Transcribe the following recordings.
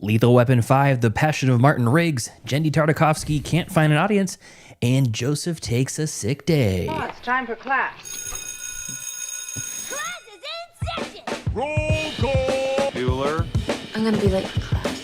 Lethal Weapon 5, The Passion of Martin Riggs, Jendy Tartakovsky can't find an audience, and Joseph takes a sick day. Oh, it's time for class. Class is in session! Roll call! Bueller? I'm gonna be late for class.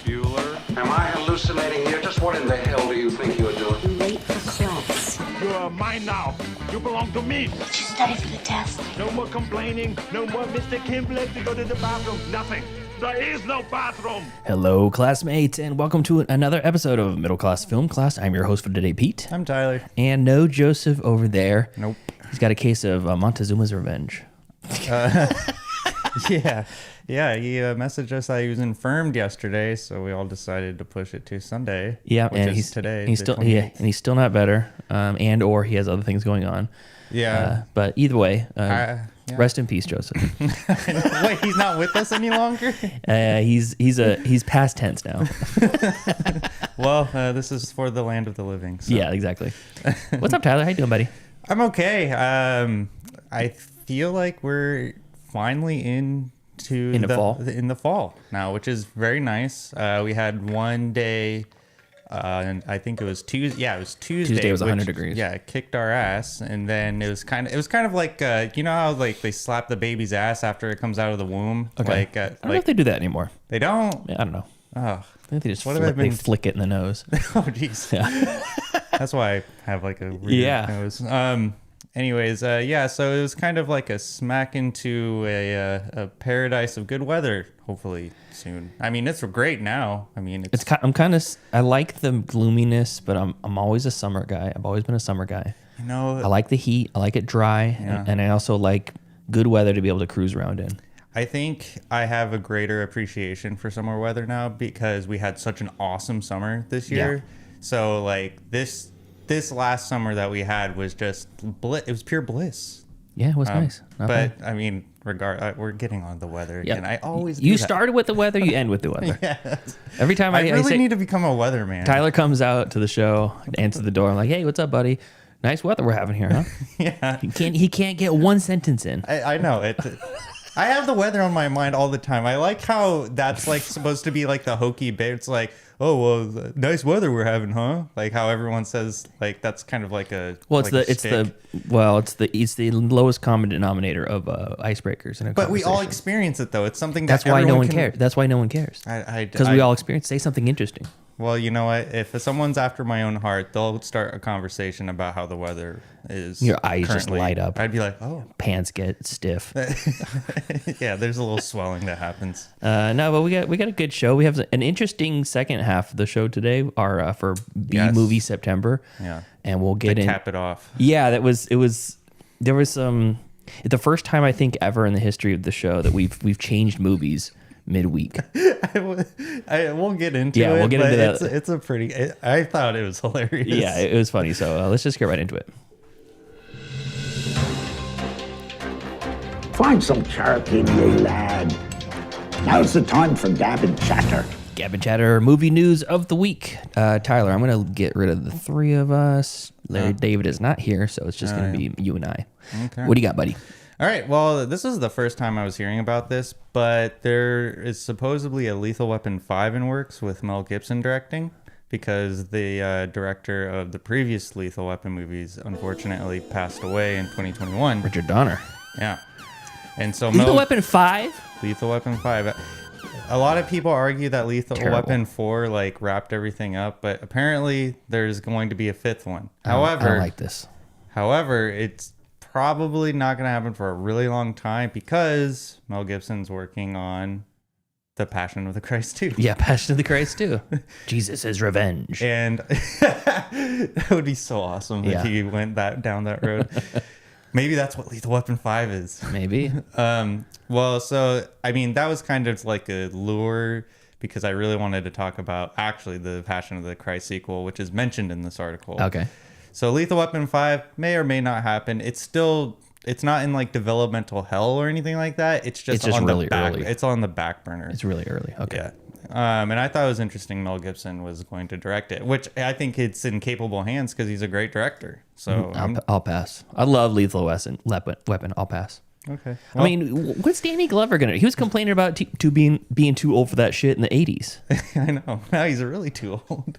Bueller? Am I hallucinating here? Just what in the hell do you think you're doing? I'm late for class. You are mine now. You belong to me. Did you study for the test? No more complaining. No more Mr. Kimble to go to the bathroom. Nothing. There is no bathroom. Hello, classmates, and welcome to another episode of Middle Class Film Class. I'm your host for today, Pete. I'm Tyler. And no Joseph over there. Nope. He's got a case of Montezuma's Revenge. Yeah. He messaged us that he was infirmed yesterday, so we all decided to push it to Sunday. Yeah, which and is he's today. And he's the still 28th. and he's still not better, and or he has other things going on. Yeah. But either way, Yeah. rest in peace, Joseph. Wait, he's not with us any longer? He's past tense now. Well, this is for the land of the living. So. Yeah, exactly. What's up, Tyler? How you doing, buddy? I'm okay. I feel like we're finally into the fall now, which is very nice. We had one day, and I think it was Tuesday. Yeah, it was Tuesday. Tuesday was 100 degrees. Yeah, it kicked our ass, and then it was kind of like you know how like they slap the baby's ass after it comes out of the womb. Okay. Like, I don't know if they do that anymore. They don't. I don't know. Oh, I think they just What have I they been- flick it in the nose. oh, jeez. Yeah. That's why I have like a weird Yeah. nose. Anyways, yeah, so it was kind of like a smack into a paradise of good weather, hopefully soon. I mean, it's great now. I mean, I like the gloominess, but I'm always a summer guy. I've always been a summer guy. you know, I like the heat. I like it dry, Yeah. and I also like good weather to be able to cruise around in. I think I have a greater appreciation for summer weather now because we had such an awesome summer this year. Yeah. So like this last summer that we had was just it was pure bliss. Yeah, it was nice. Not But bad. I mean, we're getting on the weather Yep. again. I always you do that. started with the weather, you end with the weather. Yes. Every time I I really say, need to become a weatherman. Tyler comes out to the show, answers the door. I'm like, hey, what's up, buddy? Nice weather we're having here, huh? Yeah. He can't get one sentence in. I know it. I have the weather on my mind all the time. I like how that's like supposed to be like the hokey bit. It's like, oh well, nice weather we're having, huh? Like how everyone says, like that's kind of like a Well, it's stick. the lowest common denominator of icebreakers in a But we all conversation. experience it though. It's something That's that why no everyone one can- cares. That's why no one cares. Because we all experience. Say something interesting. Well, you know what? If someone's after my own heart, they'll start a conversation about how the weather is. Your eyes just currently. light up. I'd be like, oh, Pants get stiff. yeah. There's a little swelling that happens. No, but we got a good show. We have an interesting second half of the show today. Our for B Yes. movie September. Yeah. And we'll get To in. cap it off. Yeah, there was some. The first time I think ever in the history of the show that we've changed movies midweek. I won't get into Yeah, it. we'll get but into that. It's a pretty. I thought it was hilarious. Yeah, it was funny. So let's just get right into it. Find some charity, me lad. Now's the time for gab and chatter. Gavin Chatter, movie news of the week. Tyler, I'm going to get rid of the three of us. Larry David is not here, so it's just going to be you and I. Okay. What do you got, buddy? All right. Well, this is the first time I was hearing about this, but there is supposedly a Lethal Weapon 5 in works with Mel Gibson directing because the director of the previous Lethal Weapon movies unfortunately passed away in 2021. Richard Donner. Yeah. And so Lethal Weapon 5? Lethal Weapon 5. A lot of people argue that Lethal Terrible. Weapon 4 like wrapped everything up, but apparently there's going to be a fifth one. I However, don't like this. However, it's probably not going to happen for a really long time because Mel Gibson's working on The Passion of the Christ 2. Yeah, Passion of the Christ too. Jesus is revenge. And that would be so awesome Yeah. if he went down that road. Maybe that's what Lethal Weapon 5 is. Maybe. Well, so, I mean, that was kind of like a lure because I really wanted to talk about actually the Passion of the Christ sequel, which is mentioned in this article. Okay. So Lethal Weapon 5 may or may not happen. It's not in like developmental hell or anything like that. It's just on really the back. early. It's on the back burner. It's really early. Okay. Yeah. And I thought it was interesting Mel Gibson was going to direct it, which I think it's in capable hands because he's a great director. So I'll pass. I love Lethal Weapon. I'll pass. Okay. I mean, what's Danny Glover gonna do? He was complaining about being too old for that shit in the 80s. I know. Now he's really too old.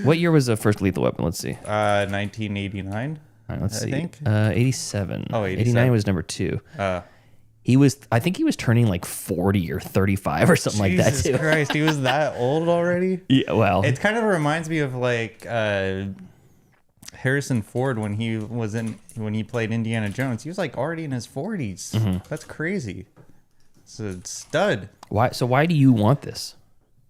What year was the first Lethal Weapon? Let's see. 1989. All right, let's see. I think. 87. Oh, 87. 89 was number 2. I think he was turning like 40 or 35 or something like that too. Jesus Christ, he was that old already? Yeah, well. It kind of reminds me of like Harrison Ford when he played Indiana Jones. He was like already in his 40s. Mm-hmm. That's crazy. It's a stud. Why? So why do you want this?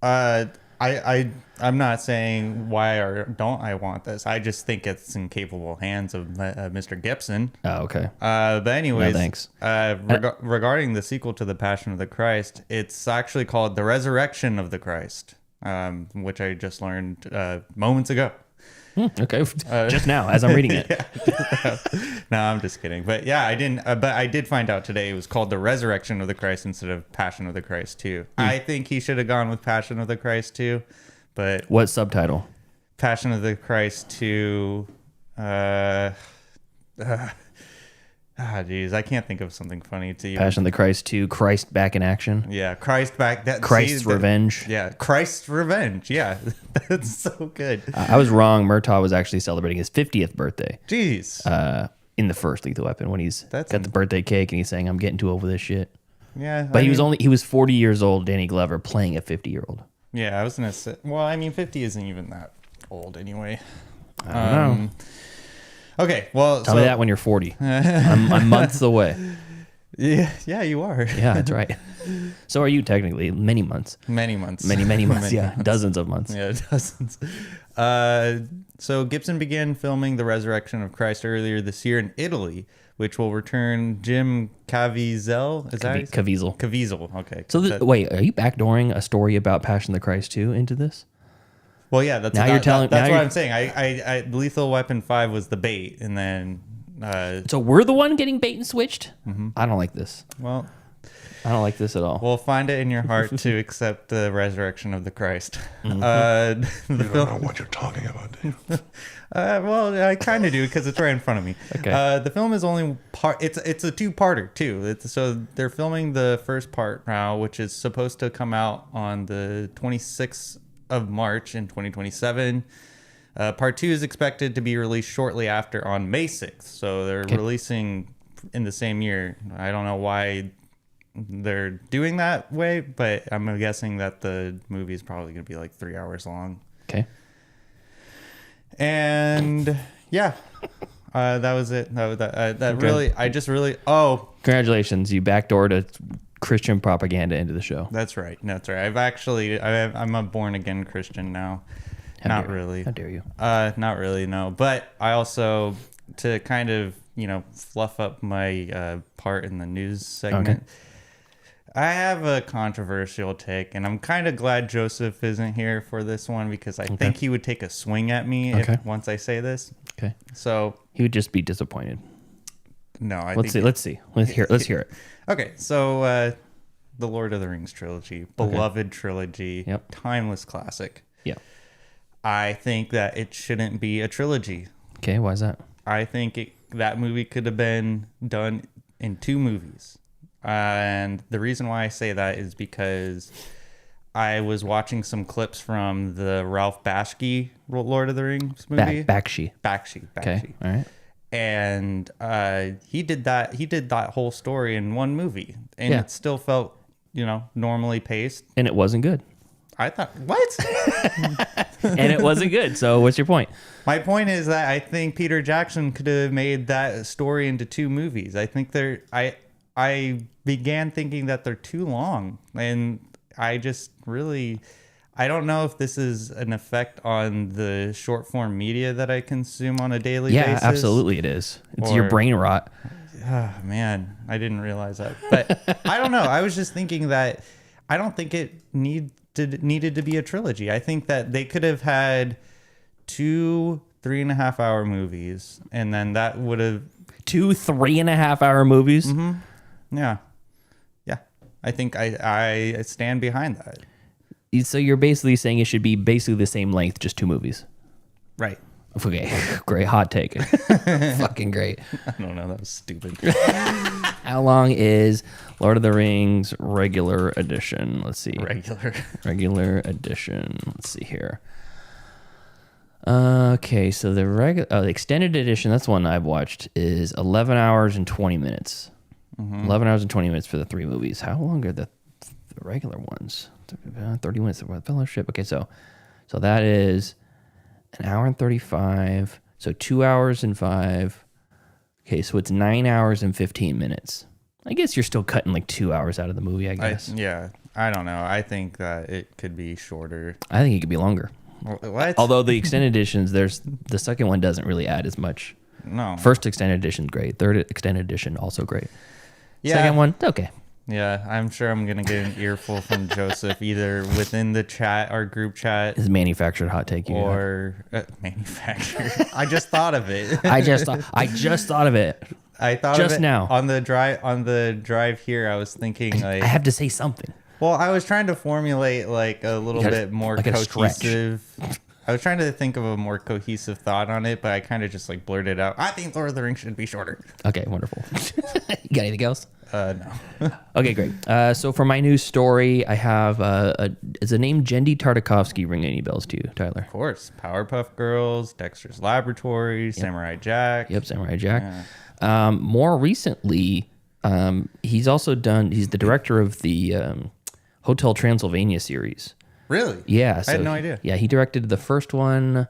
I'm not saying why or don't I want this. I just think it's in capable hands of Mr. Gibson. Oh, okay. But anyways, No, thanks. Regarding the sequel to The Passion of the Christ, it's actually called The Resurrection of the Christ, which I just learned moments ago. Okay, just now as I'm reading it. No, I'm just kidding. But yeah, I didn't. But I did find out today it was called The Resurrection of the Christ instead of Passion of the Christ 2. I think he should have gone with Passion of the Christ 2. But What subtitle? Passion of the Christ 2. Geez, I can't think of something funny to you. Passion of the Christ 2, Christ Back in Action. Yeah, Christ back. Christ's Revenge. Yeah, Christ's Revenge. Yeah, that's so good. I was wrong. Murtaugh was actually celebrating his 50th birthday Jeez. in the first Lethal Weapon when he's That's got the birthday cake and he's saying, "I'm getting too old for this shit." Yeah, But he was 40 years old, Danny Glover, playing a 50-year-old. Yeah, I was gonna say. Well, I mean, 50 isn't even that old anyway. I don't know. Okay, well, Tell me that when you're 40. I'm months away. Yeah, you are. Yeah, that's right. So are you technically. Many months. Many months. Many months. Many Yeah, months. dozens of months. Yeah, dozens. So Gibson began filming The Resurrection of Christ earlier this year in Italy, which will return Jim Caviezel. Is that Caviezel. Caviezel? Okay. So wait, are you backdooring a story about Passion of the Christ 2 into this? Well, yeah. That's Now you're telling- That's now what you're- I'm saying. I Lethal Weapon 5 was the bait, and then So we're the one getting bait and switched? Mm-hmm. I don't like this. well, I don't like this at all. we'll find it in your heart to accept the resurrection of the Christ. Mm-hmm. The I don't know what you're talking about, do you? Well, I kind of do because it's right in front of me. Okay. The film is only part. It's a two-parter too. So they're filming the first part now, which is supposed to come out on the 26th of March in 2027. Part 2 is expected to be released shortly after on May 6th. So they're releasing in the same year. I don't know why they're doing that way, but I'm guessing that the movie is probably going to be like 3 hours long. Okay. And yeah, that was it. Oh, Congratulations. You backdoored a Christian propaganda into the show. that's right. That's right. I'm a born again Christian now. How Not dare- really. How dare you? Not really, no. But I also, to kind of, fluff up my part in the news segment, I have a controversial take, and I'm kind of glad Joseph isn't here for this one because I think he would take a swing at me once I say this. Okay. So, He would just be disappointed. no, Let's see. Let's hear it. Okay, so the Lord of the Rings trilogy, beloved trilogy, Yep. timeless classic. Yeah. I think that it shouldn't be a trilogy. Okay. Why is that? I think that movie could have been done in 2 movies. And the reason why I say that is because I was watching some clips from the Ralph Bakshi Lord of the Rings movie. Bakshi. Bakshi. Okay. All right. And he did that whole story in one movie, and Yeah. it still felt normally paced. And it wasn't good. I thought, what? And it wasn't good. So what's your point? My point is that I think Peter Jackson could have made that story into 2 movies. I think I began thinking that they're too long, and I just really, I don't know if this is an effect on the short form media that I consume on a daily basis. Yeah, absolutely it is. It's your Or- brain rot. Oh, man, I didn't realize that. But I don't know. I was just thinking that I don't think it needed to be a trilogy. I think that they could have had 2 3.5 hour movies, and then that would have 2 3.5 hour movies. Mm-hmm. Yeah. I think I stand behind that. So you're basically saying it should be basically the same length, just 2 movies. Right. Okay, great hot take. Fucking great. I don't know. That was stupid. How long is Lord of the Rings regular edition? Let's see. Regular edition. Let's see here. Okay, so the extended edition, that's one I've watched, is 11 hours and 20 minutes. 11 hours and 20 minutes for the 3 movies. How long are the regular ones? 30 minutes of Fellowship. Okay, so that is an hour and 35. So 2 hours and 5. Okay, so it's 9 hours and 15 minutes. I guess you're still cutting like 2 hours out of the movie, I guess. I don't know. I think that it could be shorter. I think it could be longer. What? Although the extended editions, the second one doesn't really add as much. No. First extended edition, great. Third extended edition, also great. Yeah. Second one, okay. Yeah, I'm sure I'm going to get an earful from Joseph either within the chat, our group chat. His manufactured hot take. Or manufactured. I just thought of it. I just thought of it. I thought just of it now. On the drive here, I was thinking like... I have to say something. Well, I was trying to formulate like a little bit more cohesive. I was trying to think of a more cohesive thought on it, but I kind of just like blurted out. I think Lord of the Rings should be shorter. Okay, wonderful. You got anything else? No. Okay, great. So for my news story, I have is the name Jendi Tartakovsky ring any bells to you, Tyler? Of course, Powerpuff Girls, Dexter's Laboratory, Samurai Jack. Yep, Samurai Jack. Yeah. More recently, he's the director of the Hotel Transylvania series. Really? Yeah. So I had no idea. Yeah, he directed the first one,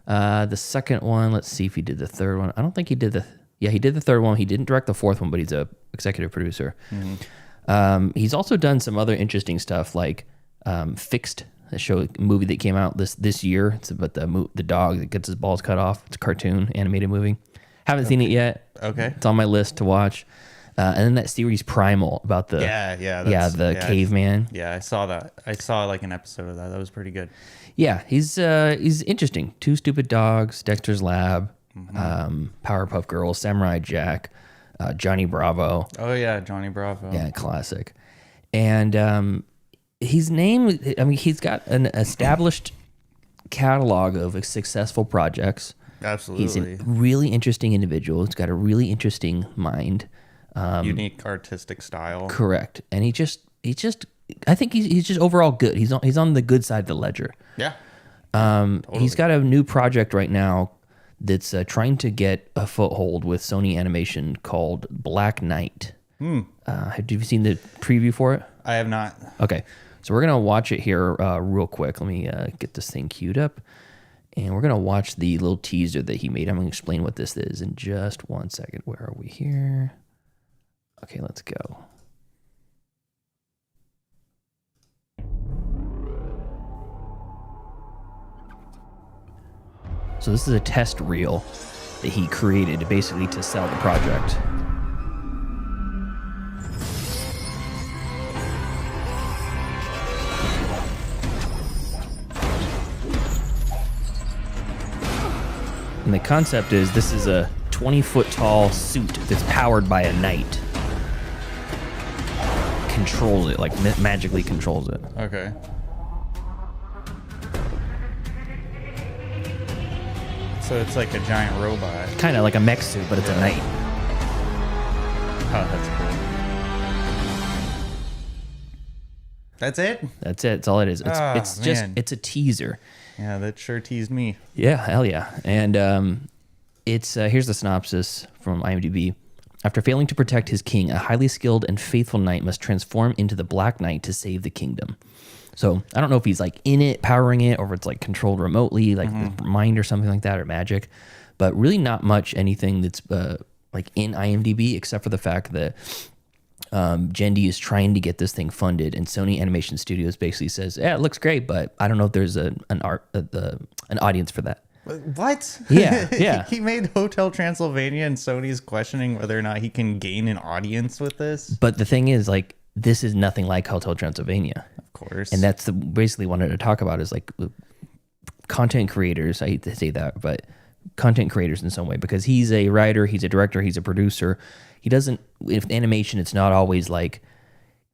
the second one. Let's see if he did the third one. I don't think he did he did the third one. He didn't direct the fourth one, but he's a executive producer. Mm-hmm. He's also done some other interesting stuff like Fixed, a movie that came out this year. It's about the dog that gets his balls cut off. It's a cartoon animated movie. Haven't seen it yet. Okay. It's on my list to watch. And then that series Primal about the caveman. Yeah, I saw that. I saw like an episode of that. That was pretty good. Yeah, he's interesting. Two Stupid Dogs, Dexter's Lab, Powerpuff Girls, Samurai Jack, Johnny Bravo. Oh yeah, Johnny Bravo. Yeah, classic. And his name, I mean, he's got an established catalog of successful projects. Absolutely. He's a really interesting individual. He's got a really interesting mind. Unique artistic style. Correct. And he just I think he's just overall good. He's on the good side of the ledger. Yeah. Totally. He's got a new project right now that's trying to get a foothold with Sony Animation called Black Knight. Have you seen the preview for it? I have not. Okay. So we're going to watch it here real quick. Let me get this thing queued up. And we're going to watch the little teaser that he made. I'm going to explain what this is in just 1 second. Where are we here? Okay, let's go. So this is a test reel that he created basically to sell the project. And the concept is this is a 20-foot tall suit that's powered by a knight. Controls it, like magically controls it. Okay. So it's like a giant robot. Kind of like a mech suit, but it's a knight. Oh, that's cool. That's it? That's it. That's all it is. It's a teaser. Yeah, that sure teased me. Yeah, hell yeah. And it's here's the synopsis from IMDb. After failing to protect his king, a highly skilled and faithful knight must transform into the Black Knight to save the kingdom. So I don't know if he's like in it, powering it, or if it's like controlled remotely, like with mind or something like that, or magic. But really not much anything that's like in IMDb, except for the fact that Jendi is trying to get this thing funded, and Sony Animation Studios basically says, "Yeah, it looks great, but I don't know if there's an audience for that." What? Yeah. He made Hotel Transylvania, and Sony's questioning whether or not he can gain an audience with this. But the thing is, like, this is nothing like Hotel Transylvania. Of course. And that's basically wanted to talk about is like content creators. I hate to say that, but content creators in some way, because he's a writer, he's a director, he's a producer. He doesn't, with animation, it's not always like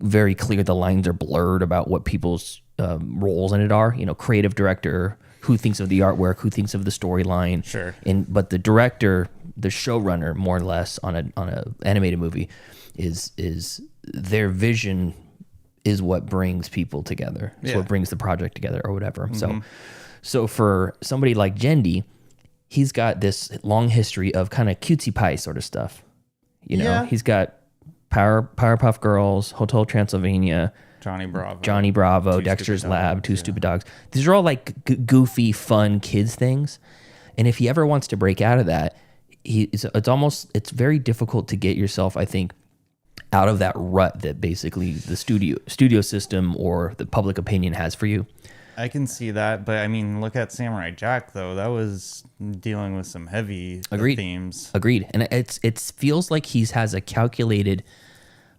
very clear. The lines are blurred about what people's roles in it are. You know, creative director, who thinks of the artwork, who thinks of the storyline. Sure. But the director, the showrunner, more or less on a animated movie, is their vision is what brings people together. It's what brings the project together or whatever. So for somebody like Jendi, he's got this long history of kind of cutesy pie sort of stuff. You know, he's got Powerpuff Girls, Hotel Transylvania, Johnny Bravo, Dexter's Lab, Two Stupid Dogs. These are all like goofy, fun kids things. And if he ever wants to break out of that, it's very difficult to get yourself, I think, out of that rut that basically the studio system or the public opinion has for you. I can see that, but I mean, look at Samurai Jack though. That was dealing with some heavy themes. Agreed. And it feels like he has a calculated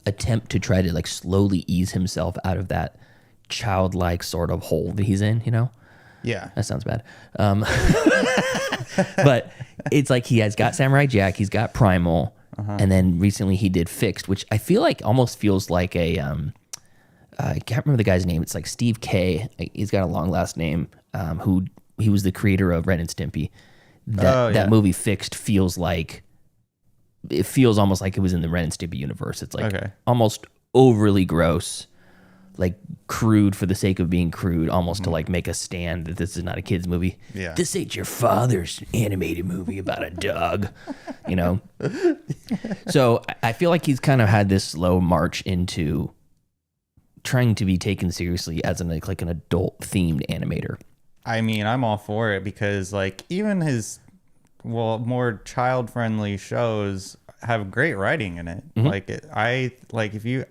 attempt to try to like slowly ease himself out of that childlike sort of hole that he's in, you know? Yeah. That sounds bad. But it's like he has got Samurai Jack, he's got Primal, and then recently he did Fixed, which I feel like almost feels like a I can't remember the guy's name. It's like Steve K. He's got a long last name. Who he was the creator of Ren and Stimpy. That movie Fixed feels like almost like it was in the Ren and Stimpy universe. It's like almost overly gross, like crude for the sake of being crude, almost to like make a stand that this is not a kid's movie. Yeah, this ain't your father's animated movie about a dog, you know. So I feel like he's kind of had this slow march into trying to be taken seriously as an adult themed animator. I mean, I'm all for it because like even his more child friendly shows have great writing in it. I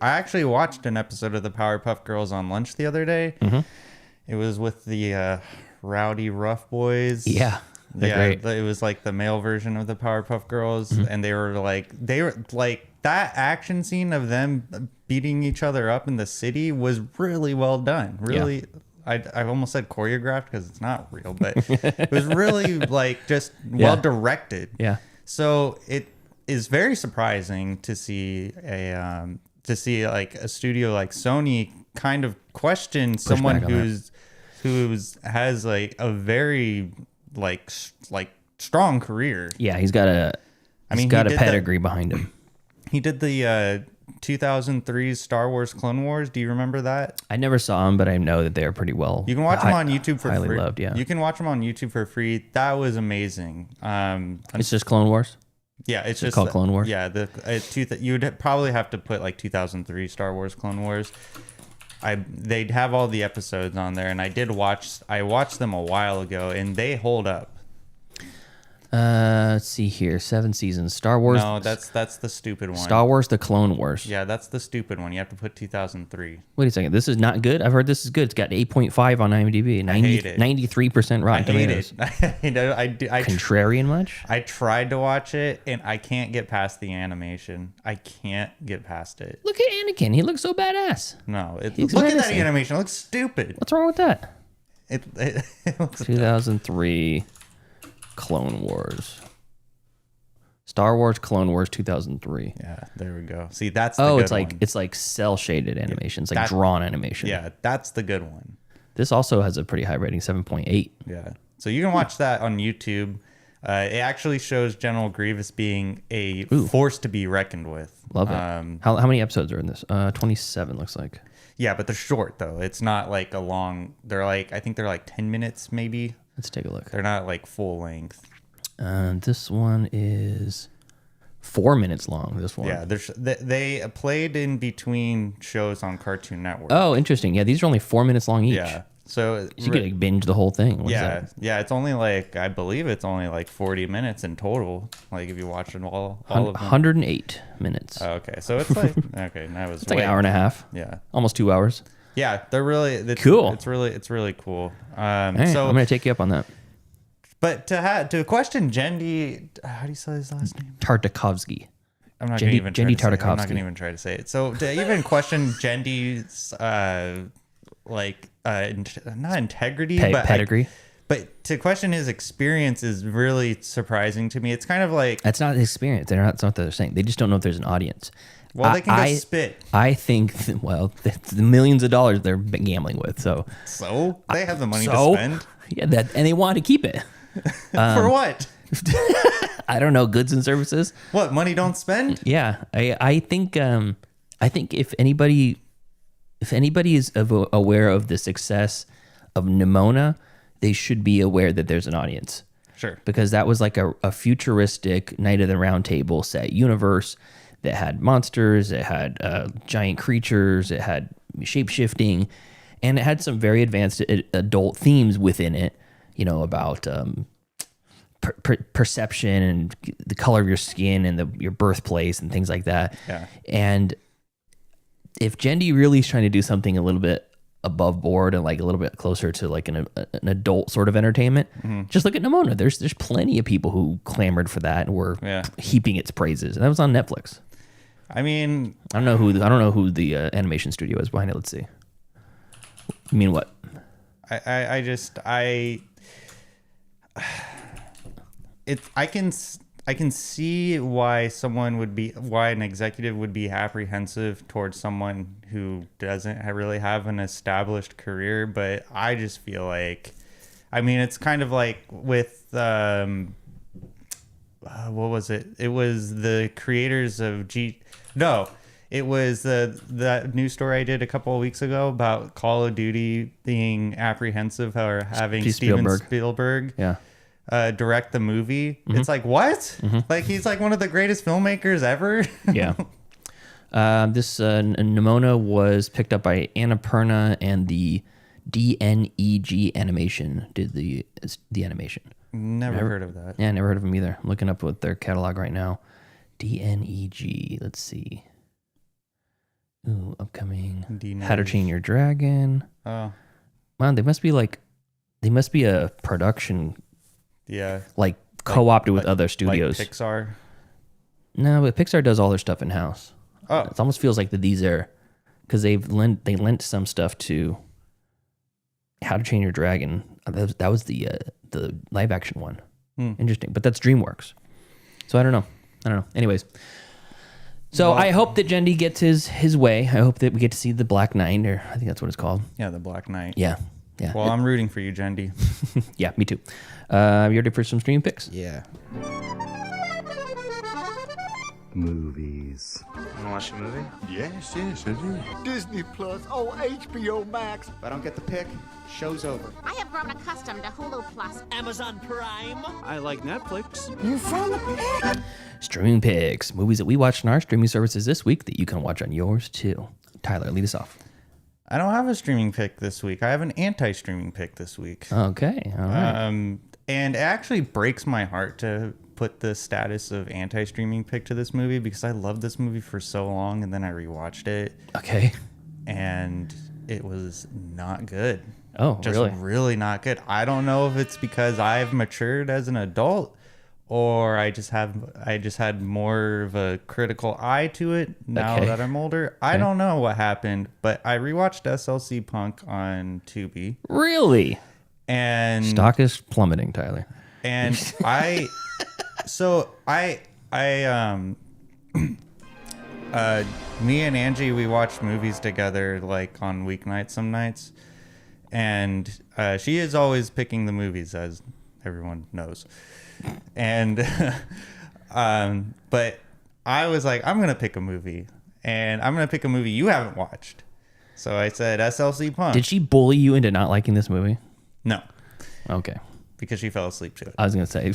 actually watched an episode of the Powerpuff Girls on lunch the other day. It was with the Rowdy Rough Boys. Yeah, great. It was like the male version of the Powerpuff Girls, and they were like that action scene of them beating each other up in the city was really well done. Really, I almost said choreographed because it's not real, but it was really like just well directed. Yeah. So it is very surprising to see like a studio like Sony kind of question someone who's has like a very like strong career. Yeah, he's got a pedigree behind him. He did the 2003 Star Wars Clone Wars. Do you remember that? I never saw them, but I know that they're pretty well. You can watch them on YouTube for highly free. Loved, yeah. You can watch them on YouTube for free. That was amazing. It's just Clone Wars. Yeah, it's just called Clone Wars. Yeah, you would probably have to put like 2003 Star Wars Clone Wars. They'd have all the episodes on there, and I watched them a while ago, and they hold up. Let's see here. 7 seasons. Star Wars. No, that's the stupid one. Star Wars: The Clone Wars. Yeah, that's the stupid one. You have to put 2003. Wait a second. This is not good. I've heard this is good. It's got 8.5 on IMDb. 93% Rotten Tomatoes. I hate it. I Contrarian much? I tried to watch it, and I can't get past the animation. I can't get past it. Look at Anakin. He looks so badass. No, look at that animation. It looks stupid. What's wrong with that? It looks 2003 Clone Wars. Star Wars Clone Wars 2003. Yeah, there we go. See, that's the good one. It's like cell shaded animation. It's like drawn animation. Yeah, that's the good one. This also has a pretty high rating, 7.8. Yeah. So you can watch that on YouTube. It actually shows General Grievous being a force to be reckoned with. Love it. How many episodes are in this? 27 looks like. Yeah, but they're short though. It's not like a long. I think they're like 10 minutes maybe. Let's take a look. They're not like full length. This one is 4 minutes long. This one. Yeah, they played in between shows on Cartoon Network. Oh, interesting. Yeah, these are only 4 minutes long each. Yeah. So you could binge the whole thing. Yeah. It's only I believe it's only like 40 minutes in total. Like if you watch it all of them. 108 minutes. Oh, okay. So it's like, okay, that was it's like an hour and a half. Yeah. Almost 2 hours. Yeah, they're really cool. It's really cool. So I'm going to take you up on that. But to question Jendi, how do you say his last name? Tartakovsky. I'm not going to even Jendi Tartakovsky. I'm not going to even try to say it. So to even question Jendi's not integrity, but pedigree. But to question his experience is really surprising to me. It's kind of like that's not his experience. That's not what they're saying. They just don't know if there's an audience. Well, they can just spit. I think, the millions of dollars they're gambling with. So they have the money to spend. Yeah, and they want to keep it. For what? I don't know, goods and services. What, money don't spend? Yeah, I think if anybody is aware of the success of Nimona, they should be aware that there's an audience. Sure. Because that was like a futuristic Night of the Round Table set universe that had monsters, it had giant creatures, it had shape-shifting, and it had some very advanced adult themes within it, you know, about perception and the color of your skin and your birthplace and things like that. Yeah. And if Jendi really is trying to do something a little bit above board and like a little bit closer to like an adult sort of entertainment, just look at Nimona. There's plenty of people who clamored for that and were heaping its praises. And that was on Netflix. I mean, I don't know who the animation studio is behind it. Let's see. You mean what? I can see why an executive would be apprehensive towards someone who doesn't really have an established career, but I just feel like, I mean, it's kind of like with what was it? It was the creators of it was that news story I did a couple of weeks ago about Call of Duty being apprehensive or having Steven Spielberg direct the movie. It's like, what? Like, he's like one of the greatest filmmakers ever. Yeah. This Nimona was picked up by Annapurna, and the DNEG Animation did the animation. Never heard of that. Yeah, never heard of them either. I'm looking up with their catalog right now. DNEG. Let's see. Ooh, upcoming. How to Train Your Dragon. Oh. Man, they must be a production. Yeah. Like co-opted with other studios. Like Pixar. No, but Pixar does all their stuff in house. Oh. It almost feels like that these are, because they lent some stuff to How to Train Your Dragon. That was the live action one. Interesting, but that's DreamWorks. So I don't know. Anyways, so I hope that Jendi gets his way. I hope that we get to see the Black Knight, or I think that's what it's called. Yeah, the Black Knight. Yeah. Well, I'm rooting for you, Jendi. Yeah, me too. You ready for some streaming picks? Yeah. Movies. Wanna watch a movie? Yes, I do. Disney Plus. Oh, HBO Max. If I don't get the pick, show's over. I have grown accustomed to Hulu Plus. Amazon Prime. I like Netflix. You found the pick. Streaming picks. Movies that we watched on our streaming services this week that you can watch on yours too. Tyler, lead us off. I don't have a streaming pick this week. I have an anti-streaming pick this week. Okay. All right. And it actually breaks my heart to put the status of anti-streaming pick to this movie because I loved this movie for so long, and then I rewatched it. Okay. And it was not good. Oh, just really not good. I don't know if it's because I've matured as an adult, or I just had more of a critical eye to it now that I'm older. I don't know what happened, but I rewatched SLC Punk on Tubi. Really? And stock is plummeting, Tyler. And me and Angie, we watch movies together like on weeknights some nights, and she is always picking the movies, as everyone knows. And but I was like, I'm gonna pick a movie, and I'm gonna pick a movie you haven't watched. So I said SLC Punk. Did she bully you into not liking this movie? No. Okay. Because she fell asleep to it. I was gonna say.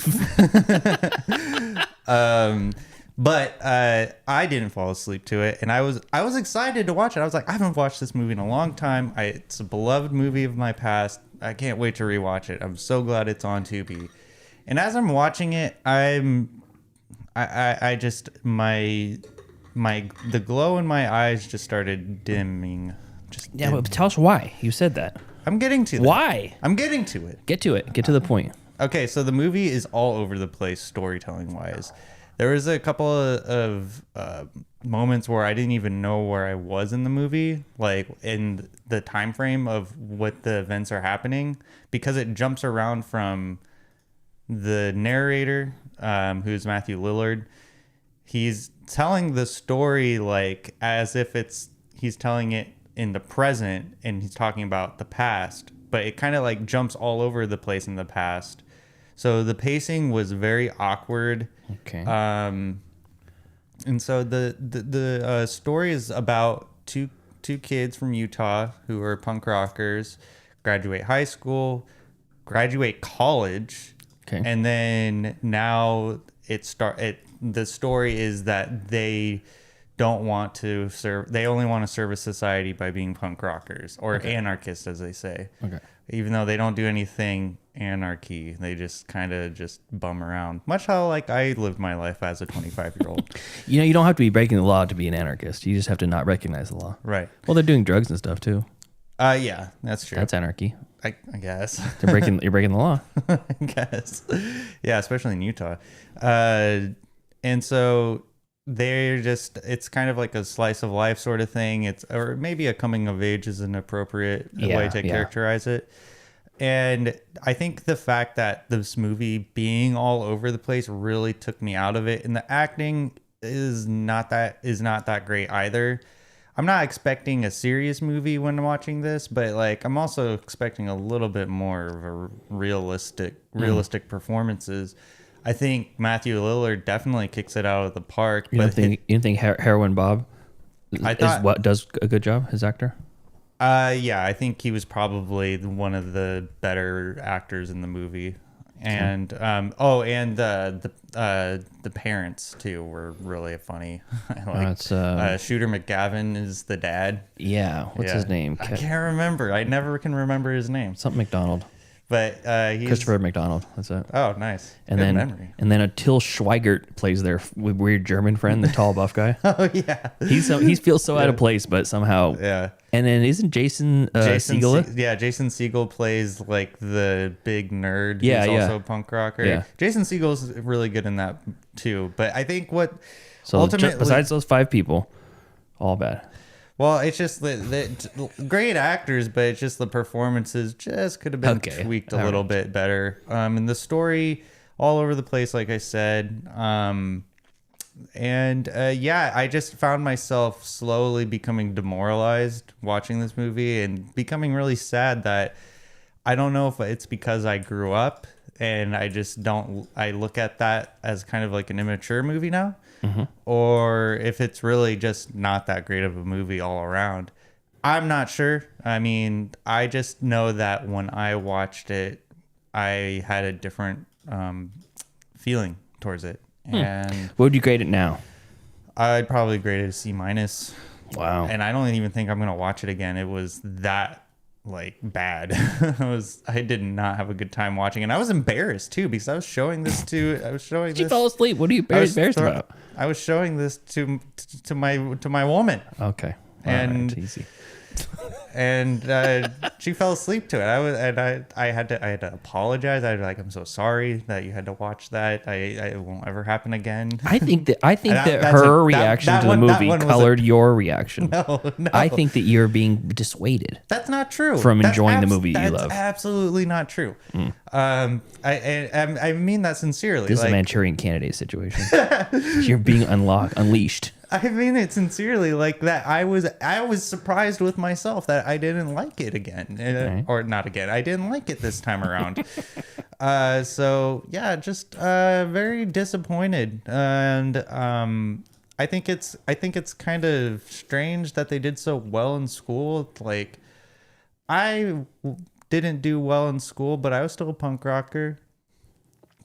But I didn't fall asleep to it, and I was excited to watch it. I was like, I haven't watched this movie in a long time. It's a beloved movie of my past. I can't wait to rewatch it. I'm so glad it's on Tubi. And as I'm watching it, the glow in my eyes just started dimming. But tell us why you said that. I'm getting to that. Why? I'm getting to it. Get to it. Get to the point. Okay, so the movie is all over the place storytelling wise. There was a couple of moments where I didn't even know where I was in the movie, like in the time frame of what the events are happening, because it jumps around from the narrator, who's Matthew Lillard. He's telling the story like as if he's telling it in the present, and he's talking about the past, but it kind of like jumps all over the place in the past. So the pacing was very awkward. Okay. And so the story is about two kids from Utah who are punk rockers, graduate high school, graduate college, Okay. and then now the story is that they don't want to serve. They only want to service society by being punk rockers or anarchists, as they say. Okay. Even though they don't do anything anarchy, they just kind of just bum around. Much how like I lived my life as a 25-year-old. You don't have to be breaking the law to be an anarchist. You just have to not recognize the law. Right. Well, they're doing drugs and stuff too. Yeah, that's true. That's anarchy. I guess. You're breaking the law. I guess. Yeah, especially in Utah. And so it's kind of like a slice of life sort of thing. Or maybe a coming of age is an appropriate way to characterize it. And I think the fact that this movie being all over the place really took me out of it. And the acting is not that great either. I'm not expecting a serious movie when watching this, but like I'm also expecting a little bit more of a realistic performances. I think Matthew Lillard definitely kicks it out of the park. You don't think Heroin Bob does a good job, his actor? Yeah, I think he was probably one of the better actors in the movie. And the parents too were really funny. Shooter McGavin is the dad. Yeah, what's his name? I can't remember. I never can remember his name. Something McDonald. But he's Christopher McDonald. That's it. Oh, nice. And Good then memory. and then Till Schweigert plays their weird German friend, the tall buff guy. Oh yeah, he feels so out of place, but somehow And then isn't Jason Segel? Jason Segel plays like the big nerd. Yeah, who's yeah. also a punk rocker. Yeah. Jason Segel's really good in that too. But I think ultimately, besides those 5 people, all bad. Well, it's just the great actors, but it's just the performances just could have been tweaked a little bit better. And the story all over the place, like I said. I just found myself slowly becoming demoralized watching this movie and becoming really sad that I don't know if it's because I grew up and I look at that as kind of like an immature movie now. Mm-hmm. Or if it's really just not that great of a movie all around. I'm not sure. I mean, I just know that when I watched it, I had a different feeling towards it. And what would you grade it now? I'd probably grade it a C-. Wow. And I don't even think I'm going to watch it again. It was that like bad. I did not have a good time watching it. And I was embarrassed too because I was showing this to You fell asleep. What are you embarrassed about? I was showing this to my woman. Okay. And right, easy. And she fell asleep to it. I had to apologize. I'm so sorry that you had to watch that. It won't ever happen again. I think that her reaction to the movie colored your reaction. No. I think that you're being dissuaded. That's not true. From enjoying the movie you love. That's absolutely not true. I mean that sincerely. This is a Manchurian Candidate situation. You're being unleashed. I mean it sincerely, like that. I was surprised with myself that I didn't like it again, or not again. I didn't like it this time around. So yeah, just very disappointed, and I think it's kind of strange that they did so well in school. Like I didn't do well in school, but I was still a punk rocker.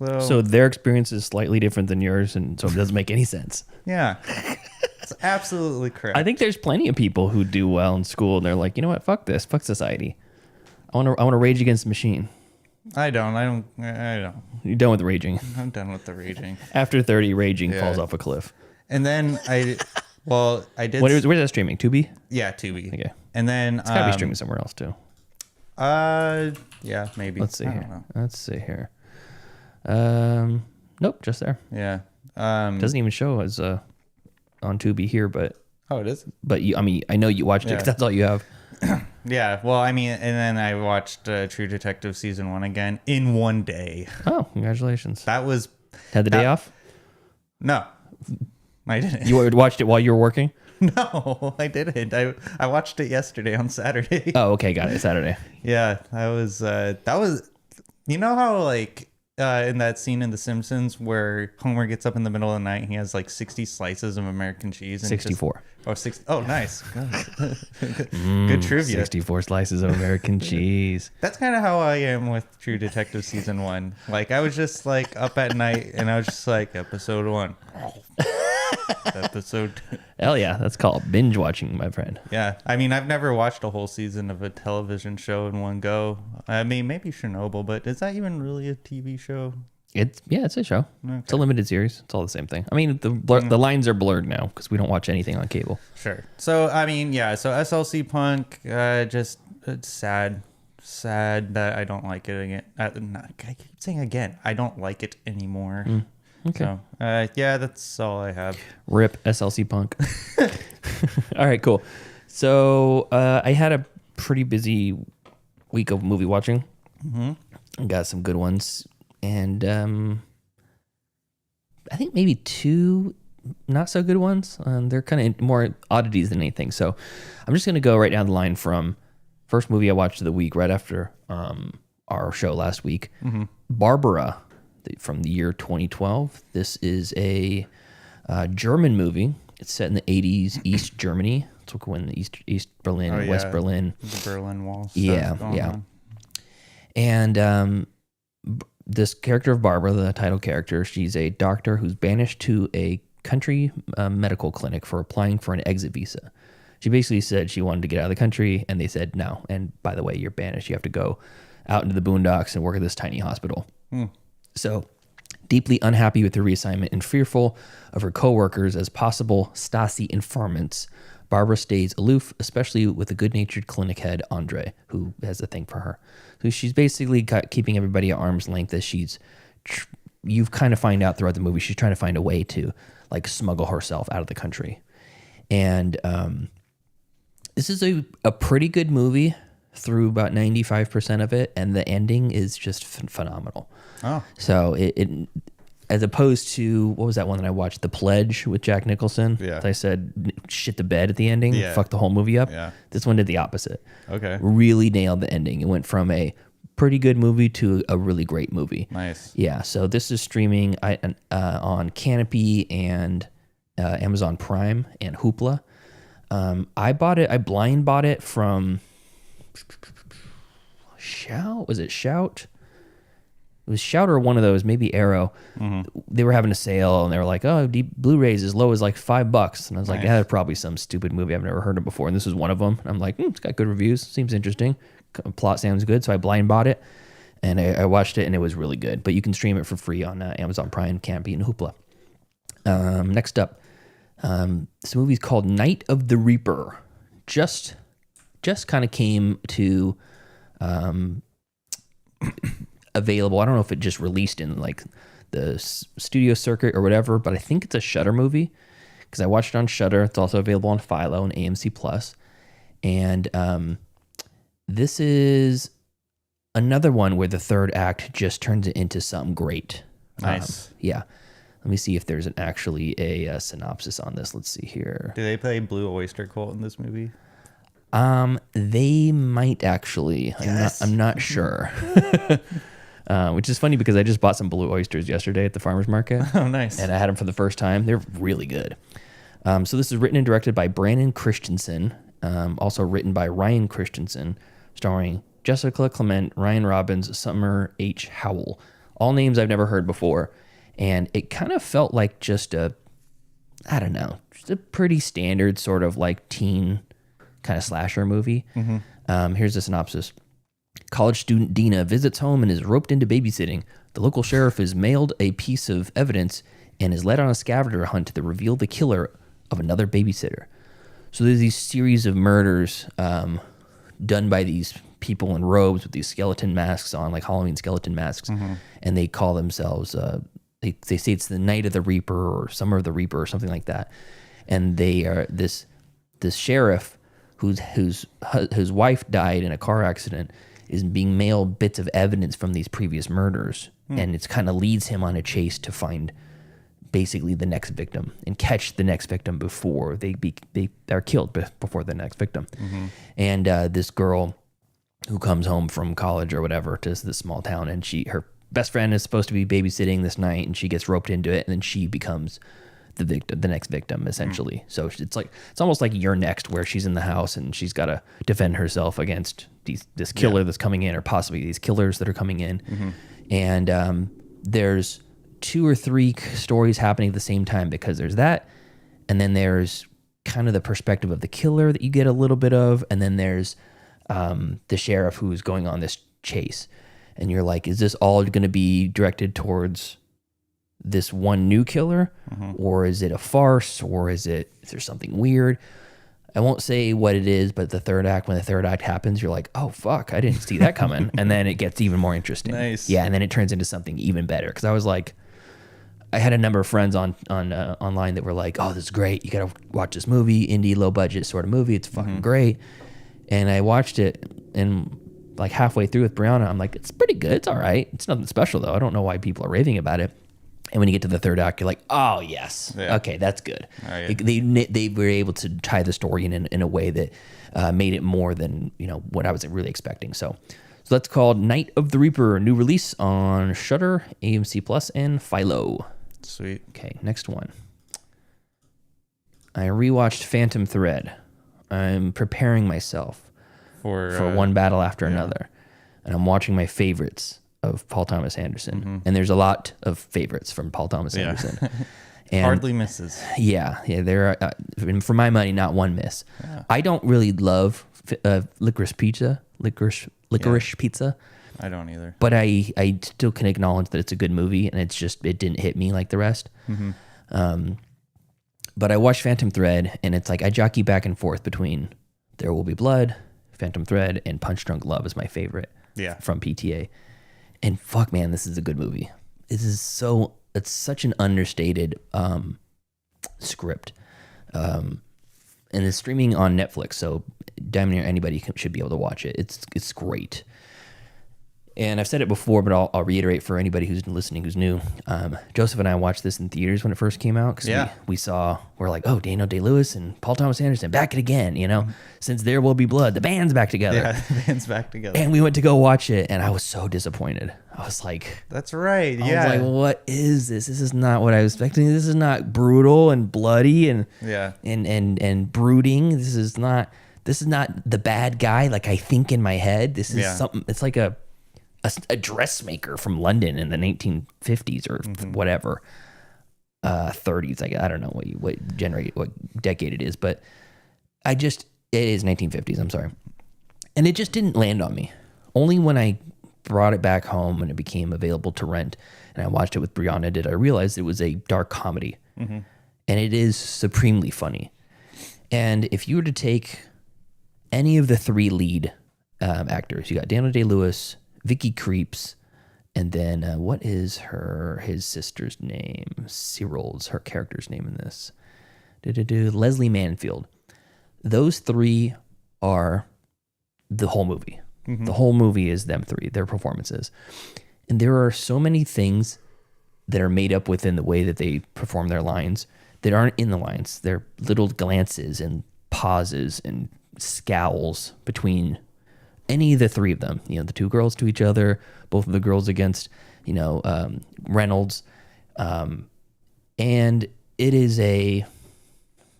So their experience is slightly different than yours, and so it doesn't make any sense. Yeah. It's absolutely correct. I think there's plenty of people who do well in school and they're like, you know what, fuck this, fuck society. I want to rage against the machine. I don't. You're done with raging. I'm done with the raging. After 30, raging falls off a cliff. And then I did. Where's that streaming? Tubi? Yeah, Tubi. Okay. And then it's gotta be streaming somewhere else too. Yeah, maybe. Let's see here. Nope, just there. Yeah. Doesn't even show as on Tubi here, but it is. But I know you watched it because that's all you have. Yeah. Well, I mean, and then I watched True Detective season 1 again in one day. Oh, congratulations! Had the day off? No, I didn't. You watched it while you were working? No, I didn't. I watched it yesterday on Saturday. Oh, okay, got it. Saturday. Yeah, that was. You know how like in that scene in The Simpsons where Homer gets up in the middle of the night and he has like 60 slices of American cheese. And 64. Oh, nice. Good trivia. 64 slices of American cheese. That's kind of how I am with True Detective season 1. Like, I was just like up at night and I was just like, episode 1. Episode 2. Hell yeah, that's called binge watching, my friend. Yeah, I mean, I've never watched a whole season of a television show in one go. I mean, maybe Chernobyl, but is that even really a TV show? It's a show. Okay. It's a limited series. It's all the same thing. I mean, the lines are blurred now because we don't watch anything on cable. Sure. So I mean, yeah. So SLC Punk, just it's sad that I don't like it again. I keep saying again, I don't like it anymore. Okay. So yeah, that's all I have. Rip SLC Punk. All right, cool. So I had a pretty busy week of movie watching. Got some good ones. And I think maybe 2 not so good ones. They're kind of more oddities than anything. So I'm just going to go right down the line from first movie I watched of the week right after our show last week. Barbara from the year 2012. This is a German movie. It's set in the 80s, East Germany. It's when the East Berlin, West Berlin. The Berlin Wall stuff yeah. on. And this character of Barbara, the title character, she's a doctor who's banished to a country medical clinic for applying for an exit visa. She basically said she wanted to get out of the country, and they said no. And by the way, you're banished. You have to go out into the boondocks and work at this tiny hospital. So, deeply unhappy with the reassignment and fearful of her coworkers as possible Stasi informants, Barbara stays aloof, especially with the good-natured clinic head, Andre, who has a thing for her. So she's basically keeping everybody at arm's length as you kind of find out throughout the movie, she's trying to find a way to like smuggle herself out of the country. And this is a pretty good movie through about 95% of it, and the ending is just phenomenal. Oh. So it as opposed to, what was that one that I watched? The Pledge with Jack Nicholson. Yeah. I said shit the bed at the ending. Yeah. Fuck the whole movie up. Yeah. This one did the opposite. Okay. Really nailed the ending. It went from a pretty good movie to a really great movie. Nice. Yeah. So this is streaming on Canopy and Amazon Prime and Hoopla. I blind bought it from Shout. Was it Shout? It was Shout or one of those, maybe Arrow. They were having a sale and they were like, oh, Blu-rays as low as like $5. And I was like, yeah, that's probably some stupid movie I've never heard of before. And this was one of them. And I'm like, it's got good reviews. Seems interesting. Plot sounds good. So I blind bought it and I watched it and it was really good. But you can stream it for free on Amazon Prime, Canopy, and Hoopla. Next up, this movie's called Night of the Reaper. Just kind of came to available. I don't know if it just released in like the studio circuit or whatever, but I think it's a Shudder movie because I watched it on Shudder. It's also available on Philo and AMC Plus. And this is another one where the third act just turns it into something great. Nice. Yeah. Let me see if there's actually a synopsis on this. Let's see here. Do they play Blue Oyster Cult in this movie? They might actually. Yes. I'm not sure. Which is funny because I just bought some blue oysters yesterday at the farmer's market. Oh, nice. And I had them for the first time. They're really good. So this is written and directed by Brandon Christensen. Also written by Ryan Christensen, starring Jessica Clement, Ryan Robbins, Summer H. Howell. All names I've never heard before. And it kind of felt like just a pretty standard sort of like teen kind of slasher movie. Here's the synopsis. College student Dina visits home and is roped into babysitting. The local sheriff is mailed a piece of evidence and is led on a scavenger hunt to reveal the killer of another babysitter. So there's these series of murders done by these people in robes with these skeleton masks on, like Halloween skeleton masks, and they call themselves, they say it's the Night of the Reaper or Summer of the Reaper or something like that. And they are this sheriff whose wife died in a car accident is being mailed bits of evidence from these previous murders, and it's kind of leads him on a chase to find basically the next victim and catch the next victim before they are killed before the next victim. And this girl who comes home from college or whatever to this small town, and best friend is supposed to be babysitting this night, and she gets roped into it, and then she becomes the victim, the next victim, essentially. So it's almost like You're Next, where she's in the house and she's got to defend herself against this killer that's coming in, or possibly these killers that are coming in. And there's 2 or 3 stories happening at the same time, because there's that, and then there's kind of the perspective of the killer that you get a little bit of, and then there's the sheriff who's going on this chase, and you're like, is this all going to be directed towards this one new killer, or is it a farce, or is there something weird? I won't say what it is, but when the third act happens, you're like, oh fuck, I didn't see that coming. And then it gets even more interesting. Nice. Yeah, and then it turns into something even better, because I was like, I had a number of friends online that were like, oh, this is great, you gotta watch this movie, indie, low budget sort of movie, it's fucking great. And I watched it, and like halfway through with Brianna, I'm like, it's pretty good, it's all right, it's nothing special though, I don't know why people are raving about it. And when you get to the third act, you're like, oh, yes. Yeah. Okay, that's good. Right. They were able to tie the story in a way that made it more than what I was really expecting. So that's called Night of the Reaper, new release on Shudder, AMC Plus, and Philo. Sweet. Okay, next one. I rewatched Phantom Thread. I'm preparing myself for one battle after another. And I'm watching my favorites of Paul Thomas Anderson, and there's a lot of favorites from Paul Thomas Anderson. And hardly misses. Yeah, there are, for my money, not one miss. Yeah. I don't really love licorice pizza. I don't either. But I still can acknowledge that it's a good movie, and it didn't hit me like the rest. But I watched Phantom Thread, and it's like I jockey back and forth between There Will Be Blood, Phantom Thread, and Punch Drunk Love is my favorite. From PTA. And fuck, man, this is a good movie. It's such an understated script. And it's streaming on Netflix, so damn near anybody should be able to watch it. It's great. And I've said it before, but I'll reiterate for anybody who's listening who's new. Joseph and I watched this in theaters when it first came out, because we're like, oh, Daniel Day-Lewis and Paul Thomas Anderson back it again, since There Will Be Blood, the band's back together. Yeah, the band's back together. And we went to go watch it, and I was so disappointed. I was like, that's right. I was like, what is this? This is not what I was expecting. This is not brutal and bloody and and brooding. This is not the bad guy like I think in my head. This is something. It's like a dressmaker from London in the 1950s or whatever, 30s. I don't know what decade it is, but it is 1950s. I'm sorry, and it just didn't land on me. Only when I brought it back home and it became available to rent, and I watched it with Brianna, did I realize it was a dark comedy, and it is supremely funny. And if you were to take any of the 3 lead actors, you got Daniel Day-Lewis, Vicky Creeps, and then what is his sister's name? Cyril's her character's name in this. Leslie Manfield. Those 3 are the whole movie. The whole movie is them 3, their performances. And there are so many things that are made up within the way that they perform their lines that aren't in the lines. They're little glances and pauses and scowls between any of the 3 of them. The 2 girls to each other, both of the girls against, Reynolds. And it is a,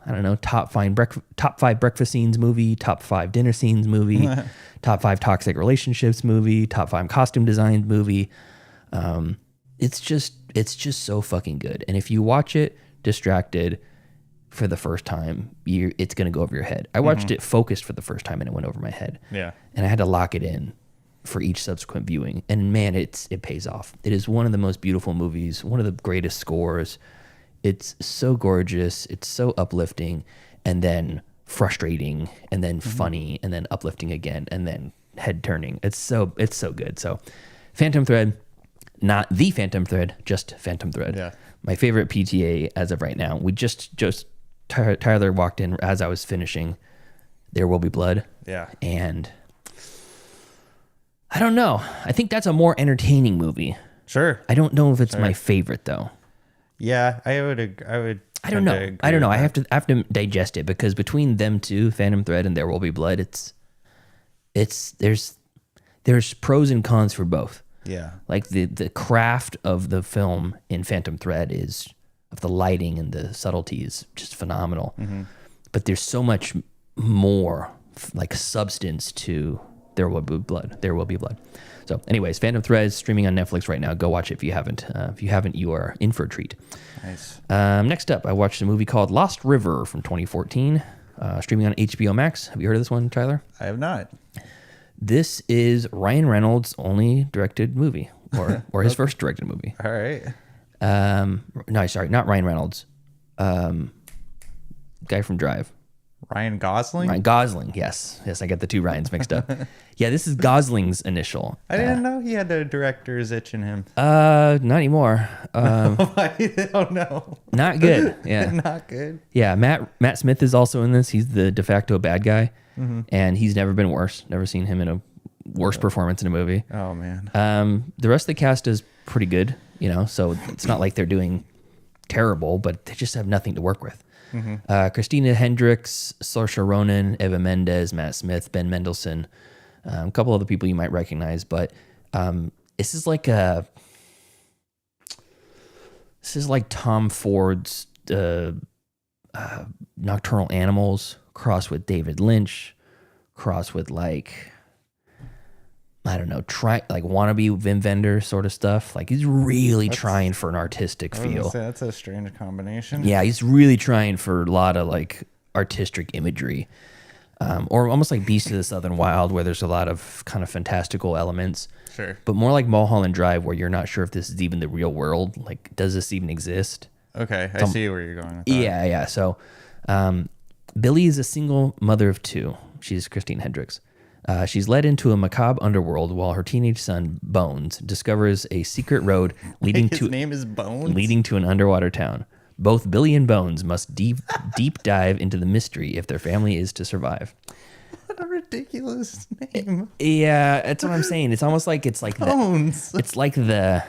I don't know, top 5 breakfast scenes movie, top 5 dinner scenes movie, top 5 toxic relationships movie, top 5 costume design movie. It's just so fucking good. And if you watch it distracted for the first time, it's going to go over your head. I watched it focused for the first time, and it went over my head. Yeah. And I had to lock it in for each subsequent viewing. And man, it pays off. It is one of the most beautiful movies, one of the greatest scores. It's so gorgeous. It's so uplifting, and then frustrating, and then funny, and then uplifting again, and then head turning. It's so good. So Phantom Thread, not the Phantom Thread, just Phantom Thread. Yeah. My favorite PTA as of right now. We just Tyler walked in as I was finishing There Will Be Blood. Yeah. And I don't know. I think that's a more entertaining movie. Sure. I don't know if it's my favorite though. Yeah, I don't know. I have to digest it, because between them 2, Phantom Thread and There Will Be Blood, there's pros and cons for both. Yeah. Like the craft of the film in Phantom Thread of the lighting and the subtlety is just phenomenal. But there's so much more like substance to There Will Be Blood. There Will Be Blood. So anyways, Phantom Thread is streaming on Netflix right now. Go watch it if you haven't. If you haven't, you are in for a treat. Nice. Next up, I watched a movie called Lost River from 2014, streaming on HBO Max. Have you heard of this one, Tyler? I have not. This is Ryan Reynolds' only directed movie, or his first directed movie. All right. No, sorry, not Ryan Reynolds. Guy from Drive. Ryan Gosling? Ryan Gosling, yes. Yes, I got the two Ryans mixed up. Yeah, this is Gosling's initial. I didn't know he had a director's itch in him. Not anymore. Oh, no. Not good. Yeah. Not good. Yeah, Matt Smith is also in this. He's the de facto bad guy, and he's never been worse. Never seen him in a worse performance in a movie. Oh, man. The rest of the cast is pretty good, so it's not like they're doing terrible, but they just have nothing to work with. Christina Hendricks, Saoirse Ronan, Eva Mendes, Matt Smith, Ben Mendelsohn, a couple other people you might recognize, but this is like Tom Ford's Nocturnal Animals crossed with David Lynch, crossed with I don't know, wannabe Wim Wenders sort of stuff. Like he's really trying for an artistic feel. That's a strange combination. Yeah, he's really trying for a lot of artistic imagery, or almost like Beast of the Southern Wild, where there's a lot of kind of fantastical elements. Sure. But more like Mulholland Drive, where you're not sure if this is even the real world. Like, does this even exist? Okay, I see where you're going with that. Yeah. So, Billy is a single mother of two. She's Christine Hendricks. She's led into a macabre underworld while her teenage son, Bones, discovers a secret road leading His name is Bones? leading to an underwater town. Both Billy and Bones must deep dive into the mystery if their family is to survive. What a ridiculous name. Yeah, that's what I'm saying. It's almost like Bones. It's like the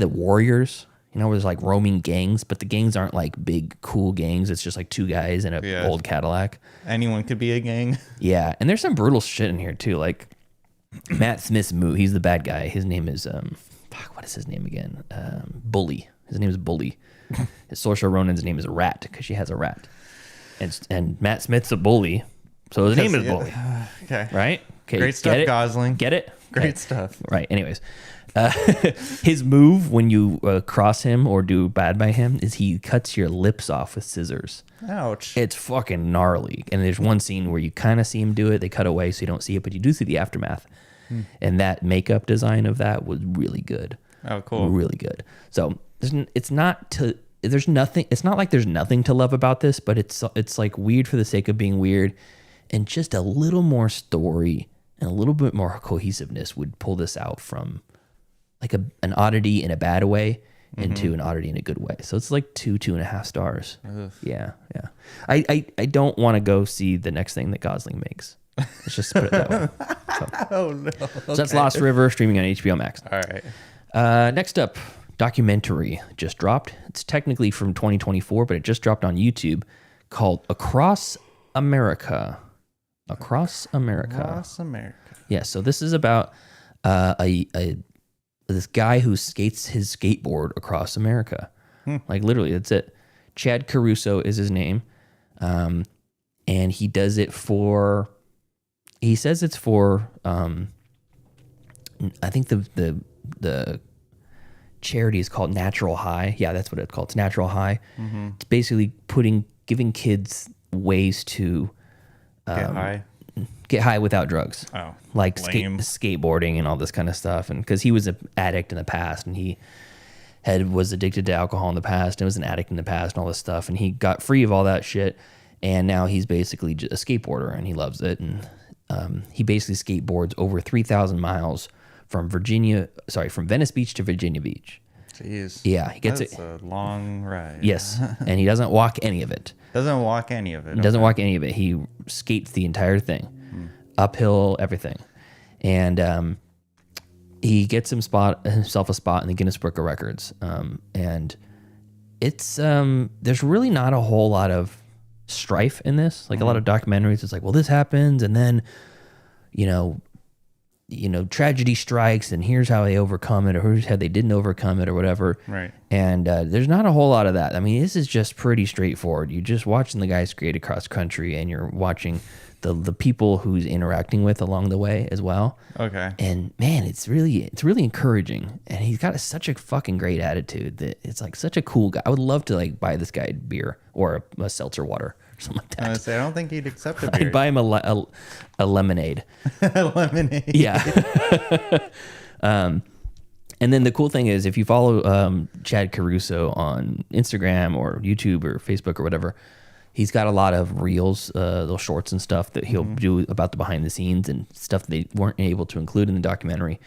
Warriors. Where there's roaming gangs, but the gangs aren't big, cool gangs. It's just two guys in a old Cadillac. Anyone could be a gang. Yeah, and there's some brutal shit in here too. Matt Smith's movie, he's the bad guy. His name is what is his name again? Bully. His name is Bully. His Saoirse Ronan's name is Rat because she has a rat, and Matt Smith's a bully, so his name is Bully. Okay. Right. Okay. Great stuff, Gosling. Get it? Great stuff. Right. Anyways. His move when you cross him or do bad by him is he cuts your lips off with scissors. Ouch. It's fucking gnarly. And there's one scene where you kind of see him do it. They cut away so you don't see it, but you do see the aftermath. And that makeup design of that was really good. Oh, cool. Really good. So it's not like there's nothing to love about this, but it's weird for the sake of being weird, and just a little more story and a little bit more cohesiveness would pull this out from an oddity in a bad way into an oddity in a good way. So it's 2.5 stars. Ugh. Yeah. I don't want to go see the next thing that Gosling makes. Let's just put it that way. So, Oh, no. so that's Lost River, streaming on HBO Max. All right. Next up, documentary just dropped. It's technically from 2024, but it just dropped on YouTube, called Across America. Across America. Across America. Yeah, so this is about this guy who skates his skateboard across America. Literally, that's it. Chad Caruso is his name. And he does it he says it's for, I think the charity is called Natural High. Yeah, that's what it's called. It's Natural High. It's basically giving kids ways to get high without drugs. Oh, skateboarding and all this kind of stuff. And because he was an addict in the past, and he was addicted to alcohol in the past, and was an addict in the past, and all this stuff. And he got free of all that shit, and now he's basically just a skateboarder, and he loves it. And he basically skateboards over 3,000 miles from Venice Beach to Virginia Beach. Jeez. Yeah, he gets That's a long ride. Yes, and he doesn't walk any of it. Doesn't walk any of it. He doesn't walk any of it. He skates the entire thing, uphill, everything, and he gets himself a spot in the Guinness Book of Records. And it's there's really not a whole lot of strife in this. A lot of documentaries, it's well, this happens, and then tragedy strikes and here's how they overcome it, or here's how they didn't overcome it, or whatever. Right. And there's not a whole lot of that. I mean, this is just pretty straightforward. You're just watching the guy skate across country, and you're watching the people who's interacting with along the way as well. Okay. And man, it's really encouraging. And he's got such a fucking great attitude that it's like such a cool guy. I would love to like buy this guy beer or a seltzer water. Something like that. I don't think he'd accept a beer. I'd buy him a lemonade. A lemonade. Yeah. And then the cool thing is, if you follow Chad Caruso on Instagram or YouTube or Facebook or whatever, he's got a lot of reels, little shorts and stuff that he'll do about the behind the scenes and stuff that they weren't able to include in the documentary.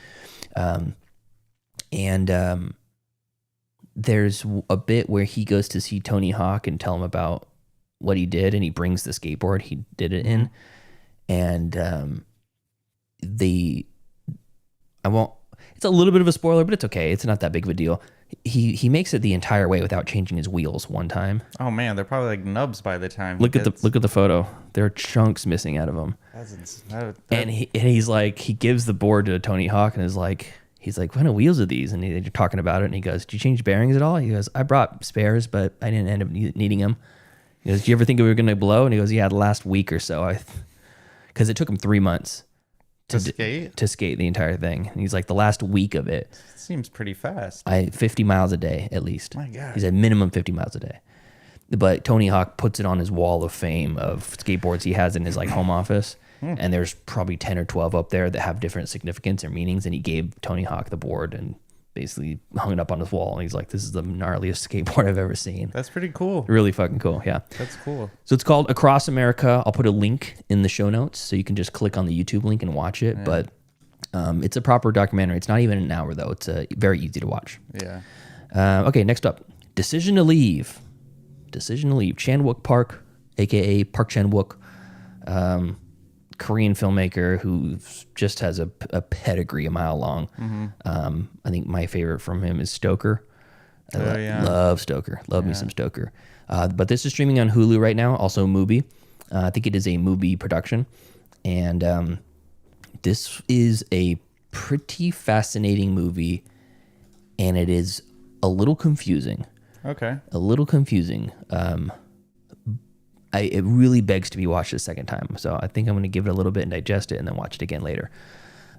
There's a bit where he goes to see Tony Hawk and tell him about what he did, and he brings the skateboard he did it in, and it's a little bit of a spoiler, but it's okay. It's not that big of a deal. He makes it the entire way without changing his wheels one time. Oh man, they're probably like nubs by the time. Look at the photo. There are chunks missing out of them. And he's like, he gives the board to Tony Hawk and he's like, what kind of wheels are these? And they're talking about it, and he goes, did you change bearings at all? He goes, I brought spares, but I didn't end up needing them. He goes, do you ever think we were going to blow? And he goes, yeah, the last week or so. Because it took him 3 months to skate the entire thing. And he's like, the last week of it. Seems pretty fast. 50 miles a day at least. My God. He's at minimum 50 miles a day. But Tony Hawk puts it on his wall of fame of skateboards he has in his like home office. And there's probably 10 or 12 up there that have different significance or meanings. And he gave Tony Hawk the board and basically hung it up on his wall. And he's like, this is the gnarliest skateboard I've ever seen. That's pretty cool. Really fucking cool. Yeah. That's cool. So it's called Across America. I'll put a link in the show notes so you can just click on the YouTube link and watch it. Yeah. But it's a proper documentary. It's not even an hour though. It's very easy to watch. Yeah. Okay, next up. Decision to Leave. Chan-wook Park, a.k.a. Park Chan-wook. Korean filmmaker who just has a pedigree a mile long. I think my favorite from him is Stoker. I love Stoker. Love me some Stoker. But this is streaming on Hulu right now, also Mubi. I think it is a Mubi production. And this is a pretty fascinating movie, and it is a little confusing. Okay. A little confusing. It really begs to be watched a second time. So I think I'm going to give it a little bit and digest it and then watch it again later.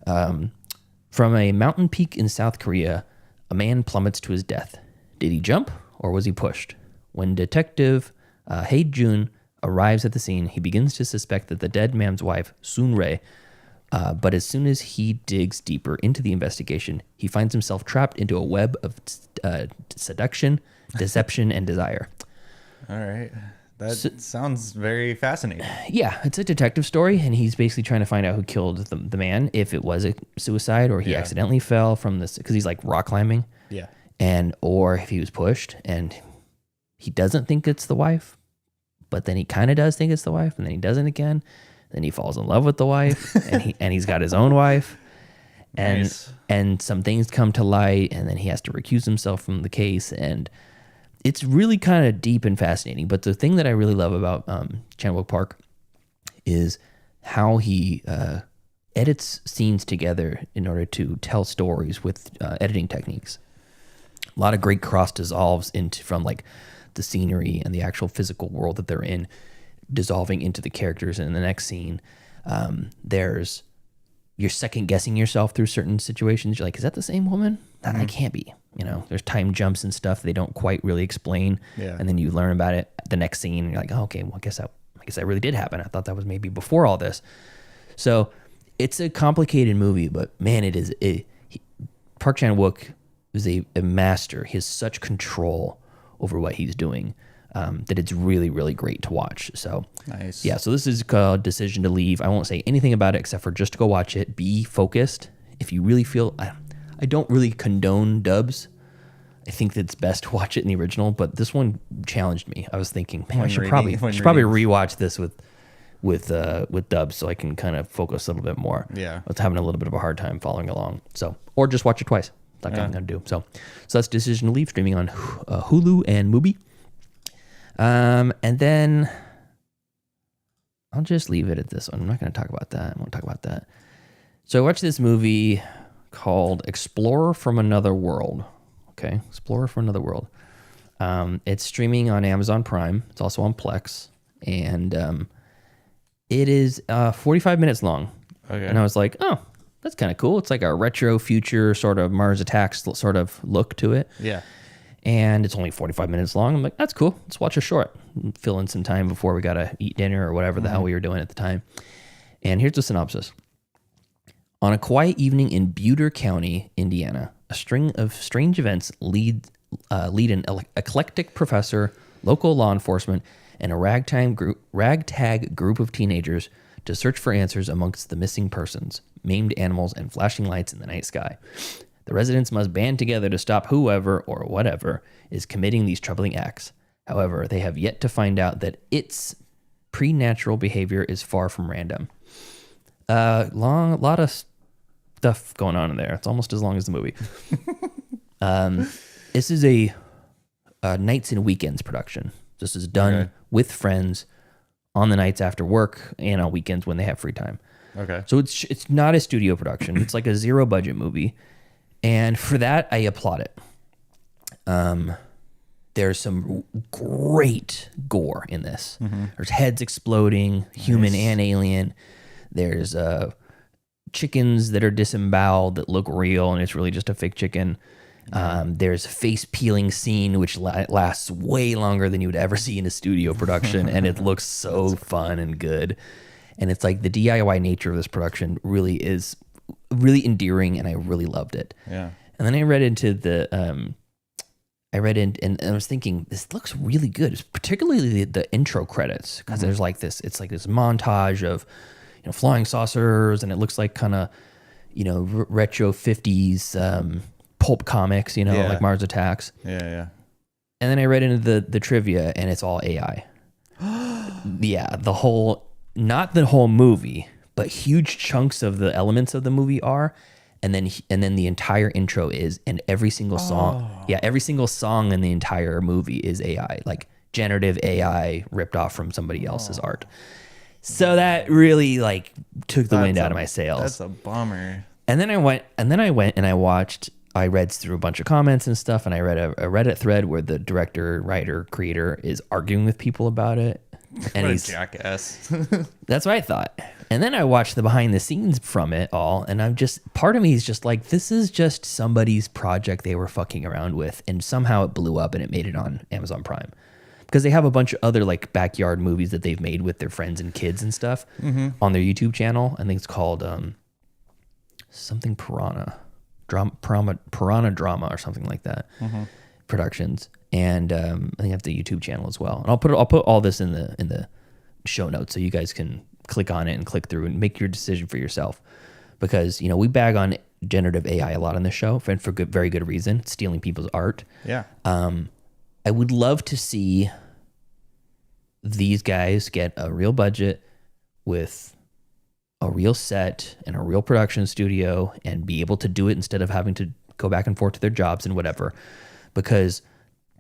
From a mountain peak in South Korea, a man plummets to his death. Did he jump or was he pushed? When Detective Hae Jun arrives at the scene, he begins to suspect that the dead man's wife, Soon Rae, but as soon as he digs deeper into the investigation, he finds himself trapped into a web of seduction, deception, and desire. All right. That sounds very fascinating. Yeah, it's a detective story, and he's basically trying to find out who killed the man, if it was a suicide or he accidentally fell from this, because he's like rock climbing. Yeah. Or if he was pushed, and he doesn't think it's the wife, but then he kind of does think it's the wife, and then he doesn't again. Then he falls in love with the wife, and he's got his own wife. And some things come to light, and then he has to recuse himself from the case, and it's really kind of deep and fascinating. But the thing that I really love about Chan-wook Park is how he edits scenes together in order to tell stories with editing techniques. A lot of great cross dissolves from like the scenery and the actual physical world that they're in, dissolving into the characters. And in the next scene, you're second guessing yourself through certain situations. You're like, is that the same woman? That can't be. There's time jumps and stuff they don't quite really explain. Yeah. And then you learn about it the next scene, and you're like, oh, okay, well, I guess that really did happen. I thought that was maybe before all this. So it's a complicated movie, but man, Park Chan-wook is a master. He has such control over what he's doing that it's really, really great to watch. So nice. Yeah, so this is called Decision to Leave. I won't say anything about it except for just to go watch it. Be focused. If you really feel... I don't really condone dubs. I think that it's best to watch it in the original, but this one challenged me. I was thinking, man, I should probably rewatch this with dubs so I can kind of focus a little bit more. Yeah. I was having a little bit of a hard time following along. So, or just watch it twice, like I'm going to do. So that's Decision to Leave, streaming on Hulu and Mubi. And then I'll just leave it at this one. I'm not going to talk about that. I won't talk about that. So I watched this movie called Explorer from Another World. Okay, Explorer from Another World. It's streaming on Amazon Prime. It's also on Plex. And it is 45 minutes long. Okay. And I was like, oh, that's kind of cool. It's like a retro future sort of Mars Attacks sort of look to it. Yeah. And it's only 45 minutes long. I'm like, that's cool. Let's watch a short. Fill in some time before we got to eat dinner or whatever the hell we were doing at the time. And here's the synopsis. On a quiet evening in Buter County, Indiana, a string of strange events lead an eclectic professor, local law enforcement, and a ragtag group of teenagers to search for answers amongst the missing persons, maimed animals, and flashing lights in the night sky. The residents must band together to stop whoever or whatever is committing these troubling acts. However, they have yet to find out that its preternatural behavior is far from random. Lot of stuff going on in there. It's almost as long as the movie. This is a nights and weekends production. This is done with friends on the nights after work and on weekends when they have free time. Okay. So it's not a studio production. It's like a zero budget movie. And for that, I applaud it. There's some great gore in this. There's heads exploding, human and alien. There's chickens that are disemboweled that look real, and it's really just a fake chicken. There's a face peeling scene, which lasts way longer than you would ever see in a studio production, and it looks so fun and good. And it's like the DIY nature of this production really is really endearing, and I really loved it. Yeah. And then I read into the, and I was thinking, this looks really good, particularly the intro credits, because there's like this, it's like this montage of, flying saucers, and it looks like kind of, retro 50s pulp comics, like Mars Attacks. Yeah. And then I read into the trivia, and it's all AI. Yeah, not the whole movie, but huge chunks of the elements of the movie are, and then the entire intro is, and every single song, every single song in the entire movie is AI, like generative AI ripped off from somebody else's art. So that really took the wind out of my sails. That's a bummer. And then I went and I read through a bunch of comments and stuff, and I read a Reddit thread where the director, writer, creator is arguing with people about it. And what a jackass. That's what I thought. And then I watched the behind the scenes from it all, and part of me is just like, this is just somebody's project they were fucking around with, and somehow it blew up and it made it on Amazon Prime. Because they have a bunch of other backyard movies that they've made with their friends and kids and stuff on their YouTube channel. I think it's called something Piranha Drama or something like that. Productions. And I think that's the YouTube channel as well. And I'll put all this in the show notes so you guys can click on it and click through and make your decision for yourself. Because we bag on generative AI a lot on this show, and for very good reason. It's stealing people's art. Yeah. I would love to see these guys get a real budget with a real set and a real production studio and be able to do it instead of having to go back and forth to their jobs and whatever. Because,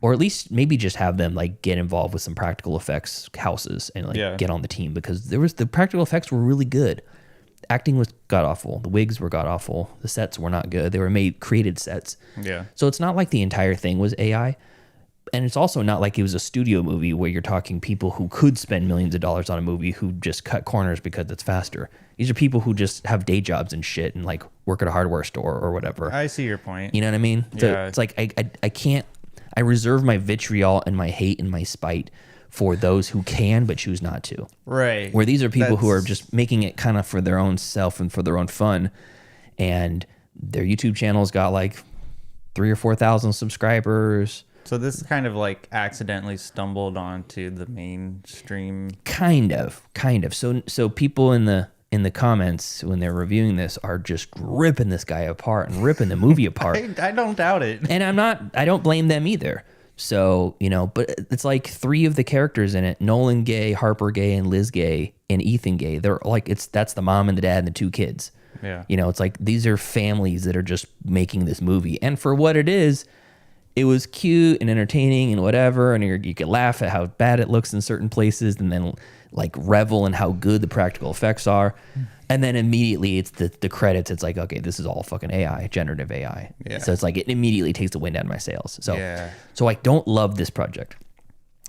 or at least maybe just have them get involved with some practical effects houses and get on the team, because the practical effects were really good. Acting was god awful. The wigs were god awful. The sets were not good. They were created sets. Yeah. So it's not like the entire thing was AI. And it's also not like it was a studio movie where you're talking people who could spend millions of dollars on a movie who just cut corners because it's faster. These are people who just have day jobs and shit and work at a hardware store or whatever. I see your point. You know what I mean? So Yeah. it's like I can't. I reserve my vitriol and my hate and my spite for those who can but choose not to. Right. Where these are people who are just making it kind of for their own self and for their own fun, and their YouTube channel's got 3,000 or 4,000 subscribers. So this kind of accidentally stumbled onto the mainstream. Kind of. So people in the comments when they're reviewing this are just ripping this guy apart and ripping the movie apart. I don't doubt it. And I don't blame them either. So, but it's 3 of the characters in it, Nolan Gay, Harper Gay, and Liz Gay, and Ethan Gay. They're that's the mom and the dad and the 2 kids. Yeah. It's these are families that are just making this movie. And for what it is, it was cute and entertaining and whatever. And you could laugh at how bad it looks in certain places and then like revel in how good the practical effects are. And then immediately it's the credits. It's like, okay, this is all fucking AI, generative AI. Yeah. So it's like it immediately takes the wind out of my sails. So, Yeah. so I don't love this project,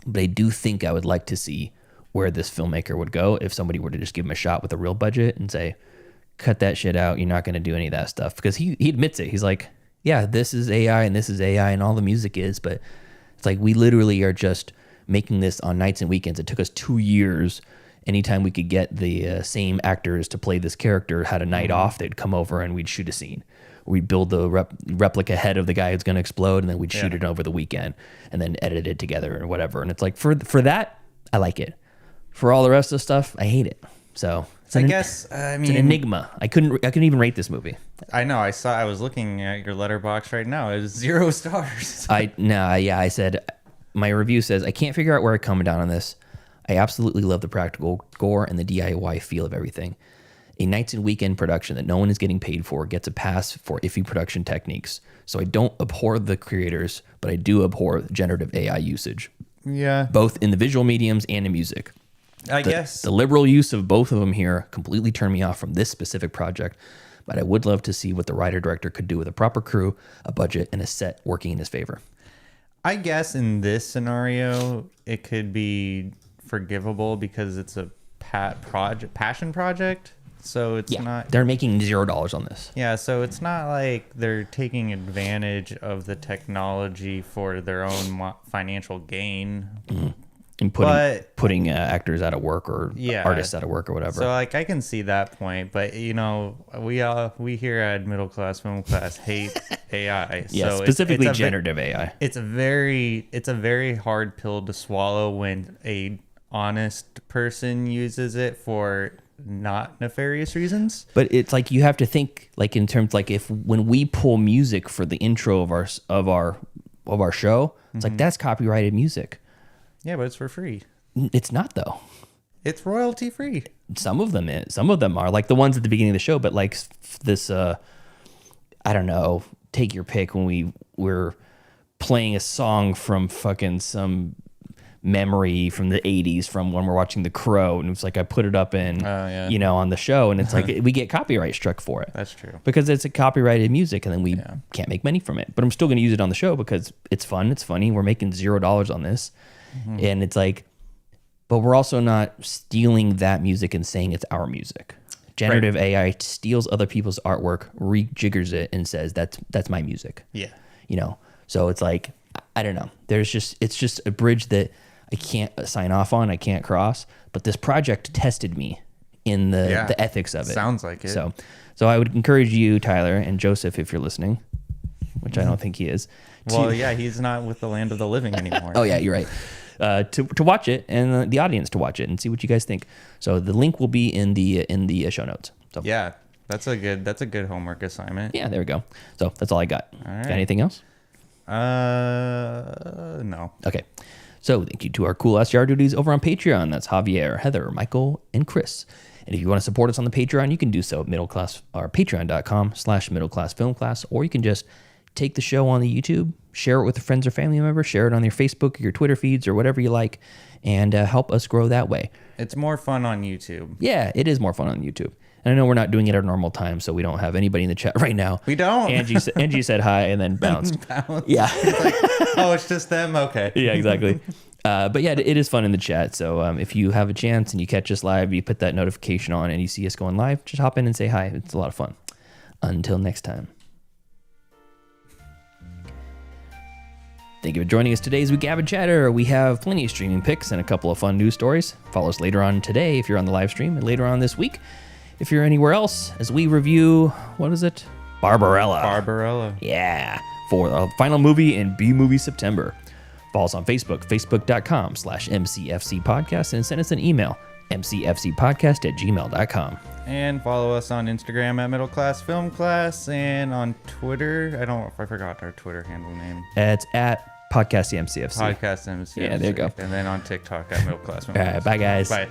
but I do think I would like to see where this filmmaker would go if somebody were to just give him a shot with a real budget and say, cut that shit out. You're not going to do any of that stuff. Because he admits it. He's like, yeah, this is AI and this is AI and all the music is, but it's like we literally are just making this on nights and weekends. It took us 2 years. Anytime we could get the same actors to play this character had a night off, they'd come over and we'd shoot a scene. We'd build the replica head of the guy who's going to explode, and then we'd shoot it over the weekend and then edit it together or whatever. And it's like, for that, I like it. For all the rest of the stuff, I hate it. So it's it's an enigma. I couldn't even rate this movie. I know. I was looking at your letterbox right now. It's 0 stars. I said, my review says, I can't figure out where I'm coming down on this. I absolutely love the practical gore and the DIY feel of everything. A nights and weekend production that no one is getting paid for gets a pass for iffy production techniques. So I don't abhor the creators, but I do abhor generative AI usage. Yeah. Both in the visual mediums and in music. I guess. The liberal use of both of them here completely turned me off from this specific project, but I would love to see what the writer-director could do with a proper crew, a budget, and a set working in his favor. I guess in this scenario, it could be forgivable because it's a passion project. So it's not. They're making $0 on this. Yeah, so it's not like they're taking advantage of the technology for their own financial gain. Mm-hmm. And putting actors out of work or artists out of work or whatever. So like I can see that point, but you know, we here at Middle Class Film Class hate AI. Yeah, so specifically generative AI. It's a very hard pill to swallow when a honest person uses it for not nefarious reasons. But it's like you have to think like in terms like when we pull music for the intro of our show, it's like that's copyrighted music. Yeah, but it's for free. It's not though. It's royalty free. Some of them are like the ones at the beginning of the show, but like this I don't know, take your pick when we're playing a song from fucking some memory from the 80s from when we're watching The Crow, and it's like I put it up in on the show, and it's like we get copyright struck for it. That's true. Because it's a copyrighted music, and then we can't make money from it. But I'm still going to use it on the show because it's fun, it's funny. We're making $0 on this. And it's like, but we're also not stealing that music and saying it's our music. Generative AI steals other people's artwork, rejiggers it, and says that's my music. Yeah. So it's like, I don't know. It's just a bridge that I can't sign off on. I can't cross. But this project tested me in the ethics of it. Sounds like it. So I would encourage you, Tyler, and Joseph, if you're listening, which I don't think he is. Well, he's not with the land of the living anymore. Oh yeah, you're right. To watch it, and the audience to watch it and see what you guys think. So the link will be in the show notes. So yeah, that's a good homework assignment. Yeah, there we go. So that's all I got. All right. Got anything else? No. Okay. So thank you to our cool ass yard duties over on Patreon. That's Javier, Heather, Michael, and Chris. And if you want to support us on the Patreon, you can do so at patreon.com/middleclassfilmclass, or you can just take the show on the YouTube, share it with friends or family members, share it on your Facebook or your Twitter feeds or whatever you like, and help us grow that way. It's more fun on YouTube. Yeah, it is more fun on YouTube. And I know we're not doing it at a normal time, so we don't have anybody in the chat right now. We don't. Angie said hi and then bounced. Yeah. It's just them? Okay. Yeah, exactly. But yeah, it is fun in the chat. So if you have a chance and you catch us live, you put that notification on and you see us going live, just hop in and say hi. It's a lot of fun. Until next time. Thank you for joining us today as we gab and chatter. We have plenty of streaming picks and a couple of fun news stories. Follow us later on today if you're on the live stream, and later on this week if you're anywhere else, as we review, what is it? Barbarella. Yeah, for our final movie in B-Movie September. Follow us on Facebook, facebook.com/MCFC podcast, and send us an email, mcfcpodcast@gmail.com. And follow us on Instagram at Middle Class Film Class, and on Twitter, I don't know if I forgot our Twitter handle name. It's at Podcast MCFC. Podcast MCFC. Yeah, there you go. And then on TikTok at Middle Class Film All Class. right, bye guys. Bye.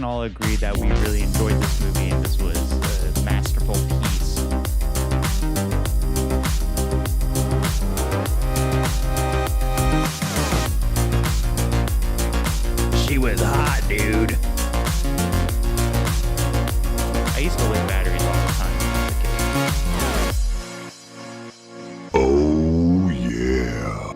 can all agree that we really enjoyed this movie and this was a masterful piece. She was hot, dude. I used to lick batteries all the time when I was a kid. Oh, yeah.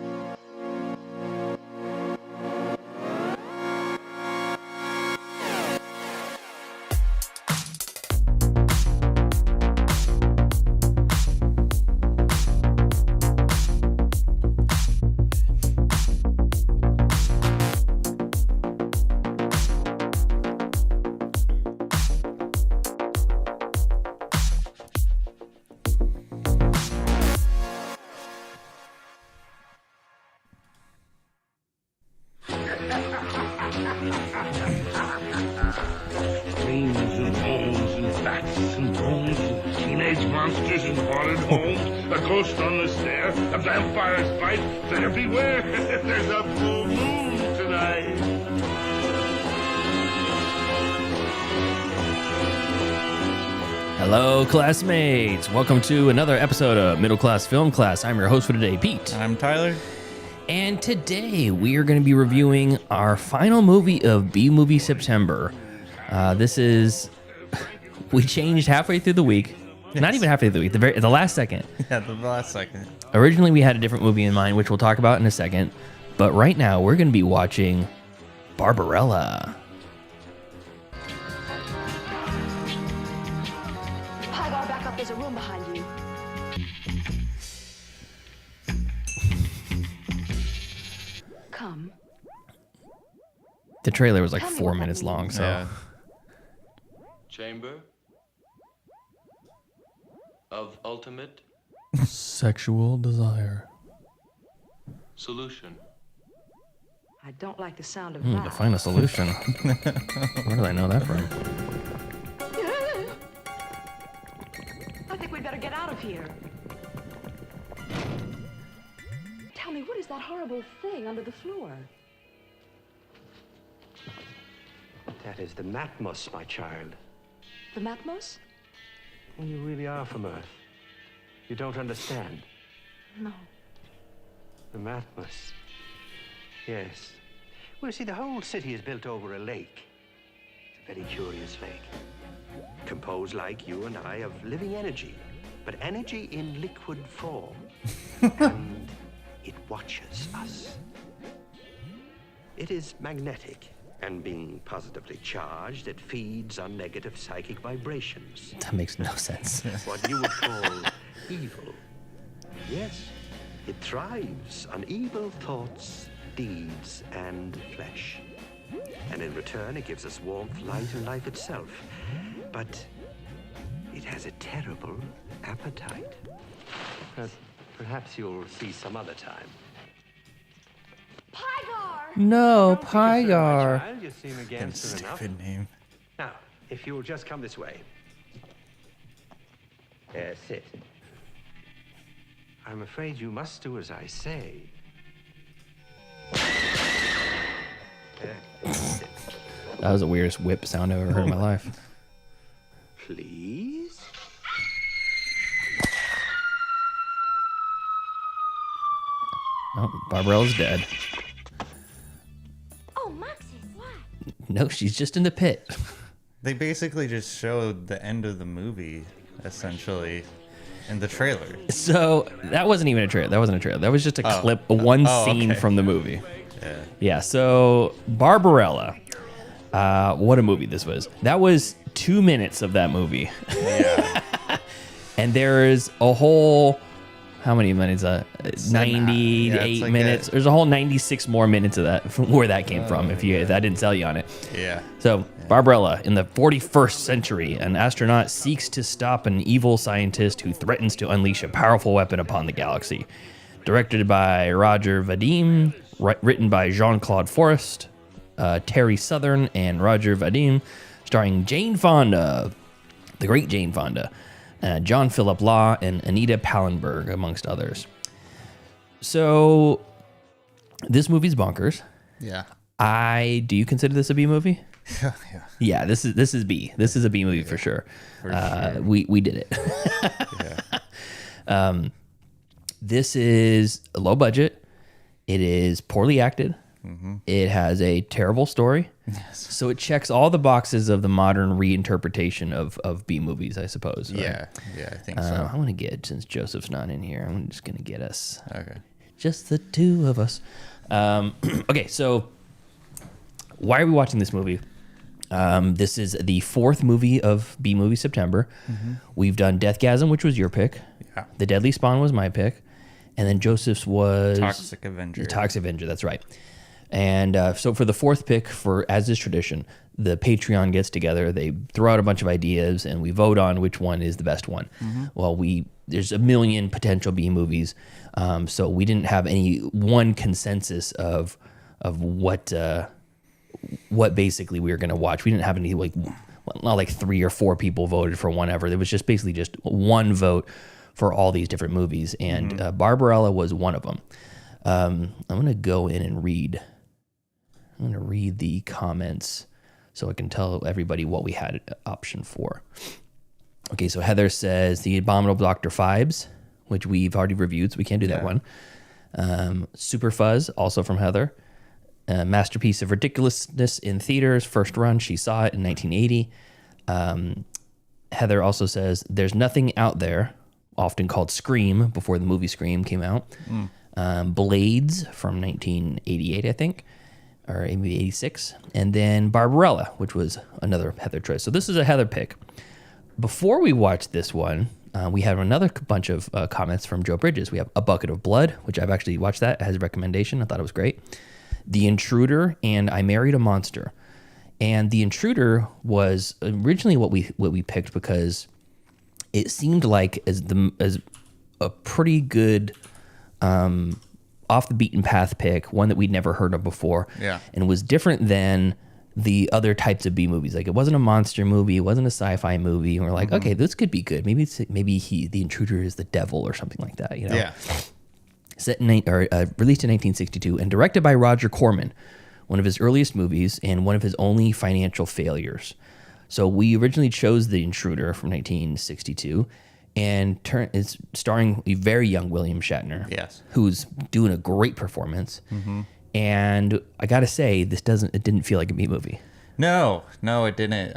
Dreams and bones and bats and bones and teenage monsters in haunted homes, a ghost on the stair, a vampire's bite. Better beware, there's a full moon tonight. Hello, classmates. Welcome to another episode of Middle Class Film Class. I'm your host for today, Pete. And I'm Tyler. And today we are going to be reviewing our final movie of B-Movie September. We changed halfway through the week. Yes. Not even halfway through the week, the last second. Yeah, the last second. Originally, we had a different movie in mind, which we'll talk about in a second. But right now, we're going to be watching Barbarella. Pygar, back up. There's a room behind you. Come. The trailer was like 4 minutes long, so... Yeah. Chamber of ultimate Sexual desire. solution. I don't like the sound of To that. find a solution. Where did I know that from? I think we'd better get out of here. Tell me, what is that horrible thing under the floor? That is the Matmos, my child. The Matmos? And you really are from Earth. You don't understand. No. The Matmos. Yes. Well, see, the whole city is built over a lake. It's a very curious lake. Composed like you and I of living energy, but energy in liquid form. And it watches us. It is magnetic, and being positively charged, it feeds on negative psychic vibrations. That makes no sense. What you would call evil. Yes, it thrives on evil thoughts, deeds, and flesh. And in return, it gives us warmth, light, and life itself. But it has a terrible appetite. Perhaps you'll see some other time. Pygar! No, My Pygar. child, you seem again soon enough. Stupid name. Now, if you'll just come this way. Sit. I'm afraid you must do as I say. Sit. That was the weirdest whip sound I've ever heard in my life. Please? Oh, Barbarella's dead. Oh, Moxie, what? No, she's just in the pit. They basically just showed the end of the movie, essentially, in the trailer. So that wasn't even a trailer. That wasn't a trailer. That was just a clip, one scene okay. from the movie. Yeah. Yeah, so Barbarella. What a movie this was. That was 2 minutes of that movie. Yeah. And there is a whole, how many minutes? 98 like minutes. There's a whole 96 more minutes of that, from where that came from, if I didn't tell you on it. Yeah. So, Barbarella, in the 41st century, an astronaut seeks to stop an evil scientist who threatens to unleash a powerful weapon upon the galaxy. Directed by Roger Vadim, written by Jean-Claude Forest, Terry Southern, and Roger Vadim, starring Jane Fonda, the great Jane Fonda, John Philip Law, and Anita Pallenberg, amongst others. So, this movie's bonkers. Yeah. Do you consider this a B movie? Yeah, this is B. This is a B movie for sure. We did it. This is a low budget. It is poorly acted. It has a terrible story. Yes. So it checks all the boxes of the modern reinterpretation of B movies, I suppose. Right? Yeah, I think so. I'm gonna get, since Joseph's not in here, I'm just gonna get us. Okay. Just the two of us. Okay, so why are we watching this movie? This is the fourth movie of B Movie September. We've done Deathgasm, which was your pick. Yeah. The Deadly Spawn was my pick. And then Joseph's was... Toxic Avenger. The Toxic Avenger, that's right. And so for the fourth pick, as is tradition, the Patreon gets together. They throw out a bunch of ideas, and we vote on which one is the best one. Well, there's a million potential B movies, so we didn't have any one consensus of what basically we were going to watch. We didn't have any not like 3 or 4 people voted for one ever. There was just basically just one vote for all these different movies, and Barbarella was one of them. I'm going to go in and read. I'm going to read the comments so I can tell everybody what we had option for. Okay, so Heather says The Abominable Dr. Phibes, which we've already reviewed, so we can't do that one. Super Fuzz, also from Heather. Masterpiece of Ridiculousness in theaters, first run. She saw it in 1980. Heather also says There's Nothing Out There, often called Scream, before the movie Scream came out. Blades from 1988, I think, or maybe 86. And then Barbarella, which was another Heather choice. So this is a Heather pick. Before we watched this one, we have another bunch of comments from Joe Bridges. We have A Bucket of Blood, which I've actually watched that as a recommendation. I thought it was great. The Intruder and I Married a Monster. And The Intruder was originally what we picked because it seemed like as a pretty good off the beaten path pick, one that we'd never heard of before. Yeah. And was different than the other types of B movies. Like, it wasn't a monster movie, it wasn't a sci-fi movie. And we're like, okay, this could be good. Maybe the intruder is the devil or something like that, you know? Yeah. Released in 1962 and directed by Roger Corman, one of his earliest movies and one of his only financial failures. So we originally chose The Intruder from 1962, and it's starring a very young William Shatner, yes, who's doing a great performance. And I gotta say, it didn't feel like a B movie. No, it didn't.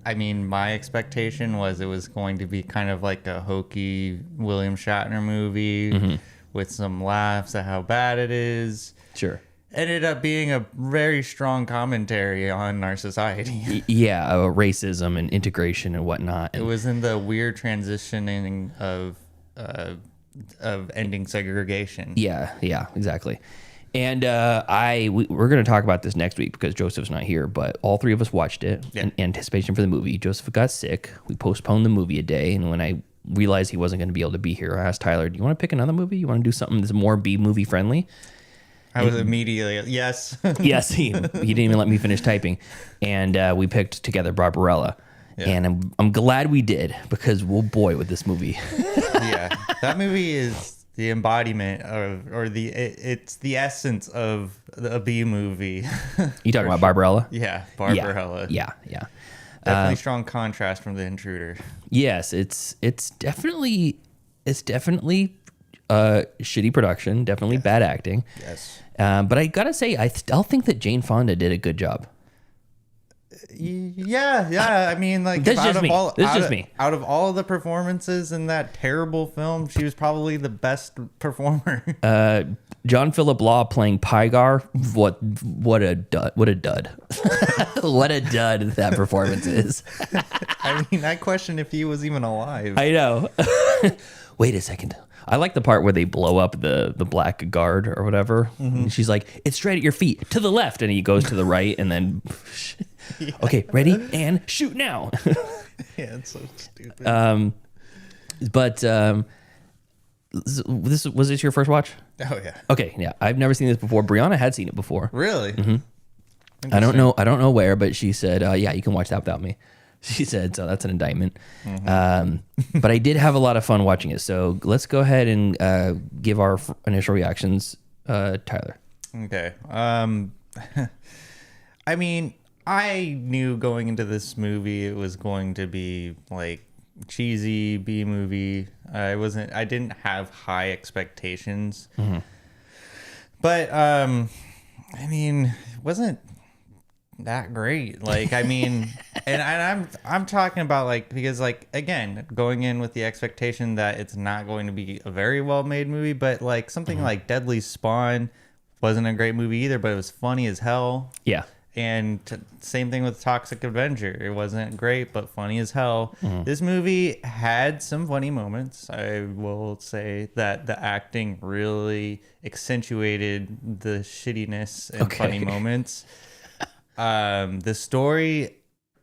I mean, my expectation was it was going to be kind of like a hokey William Shatner movie with some laughs at how bad it is. Sure. Ended up being a very strong commentary on our society. Yeah, racism and integration and whatnot. It was in the weird transitioning of ending segregation. Yeah, exactly. And we're going to talk about this next week because Joseph's not here, but all three of us watched it in anticipation for the movie. Joseph got sick. We postponed the movie a day, and when I realized he wasn't going to be able to be here, I asked Tyler, do you want to pick another movie? You want to do something that's more B movie friendly? I was immediately, yes. Yes, he didn't even let me finish typing. And we picked together Barbarella. Yeah. And I'm glad we did, because, oh boy, with this movie. Yeah, that movie is the embodiment of, it's the essence of a B movie. You talking about Barbarella? Yeah, Barbarella. Yeah. Definitely strong contrast from The Intruder. Yes, it's definitely shitty production, definitely bad acting. Yes. But I gotta say, I still think that Jane Fonda did a good job. Yeah. I mean, like, this is just me. Out of all the performances in that terrible film, she was probably the best performer. John Philip Law playing Pygar. What a dud! What a dud! What a dud that performance is. I mean, I question if he was even alive. I know. Wait a second. I like the part where they blow up the black guard or whatever. And she's like, it's straight at your feet, to the left. And he goes to the right and then, okay, ready? And shoot now. Yeah, it's so stupid. Was this your first watch? Oh, yeah. Okay, yeah. I've never seen this before. Brianna had seen it before. Really? I don't know where, but she said, yeah, you can watch that without me. She said, so that's an indictment. But I did have a lot of fun watching it. So let's go ahead and give our initial reactions. Tyler. Okay. I mean, I knew going into this movie it was going to be like cheesy B movie. I didn't have high expectations. But I mean, it wasn't that great. Like, I mean, and I'm talking about like, because like, again, going in with the expectation that it's not going to be a very well made movie, but like something like Deadly Spawn wasn't a great movie either, but it was funny as hell. Yeah. And same thing with Toxic Avenger. It wasn't great, but funny as hell. This movie had some funny moments. I will say that the acting really accentuated the shittiness and funny moments. The story,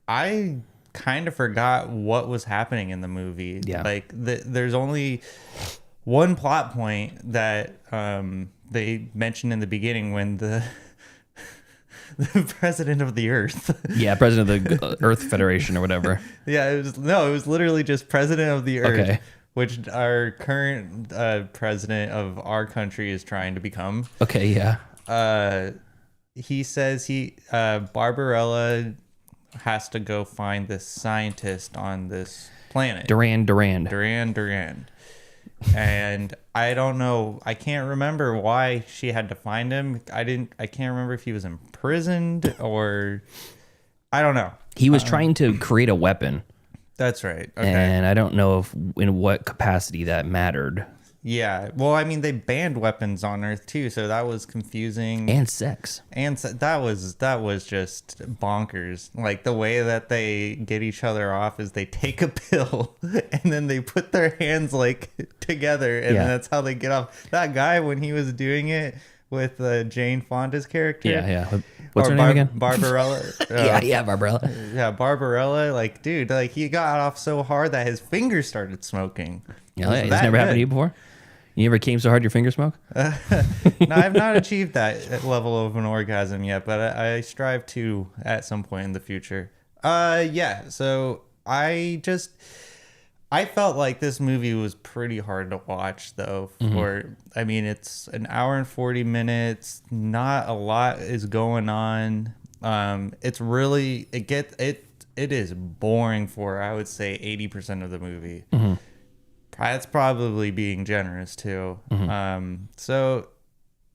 I kind of forgot what was happening in the movie. Yeah. Like there's only one plot point that they mentioned in the beginning when the president of the Earth. Yeah, president of the Earth Federation or whatever. Yeah, it was literally just president of the Earth, Okay. which our current president of our country is trying to become. Okay, yeah. He says Barbarella has to go find this scientist on this planet. Duran. And I don't know. I can't remember why she had to find him. I can't remember if he was imprisoned or I don't know. He was trying to create a weapon. That's right. Okay. And I don't know in what capacity that mattered. Yeah. Well, I mean, they banned weapons on Earth too, so that was confusing. And sex. That was just bonkers. Like the way that they get each other off is they take a pill and then they put their hands like together, and then that's how they get off. That guy, when he was doing it with Jane Fonda's character. Yeah. What's her name again? Barbarella. Yeah, Barbarella. Yeah, Barbarella. Like, dude, like he got off so hard that his fingers started smoking. Yeah, it's never happened to you before? You ever came so hard your finger smoke? No, I've not achieved that level of an orgasm yet, but I strive to at some point in the future. Yeah, so I felt like this movie was pretty hard to watch though. I mean, it's an hour and 40 minutes. Not a lot is going on. It's really it is boring for, I would say, 80% of the movie. That's probably being generous too. So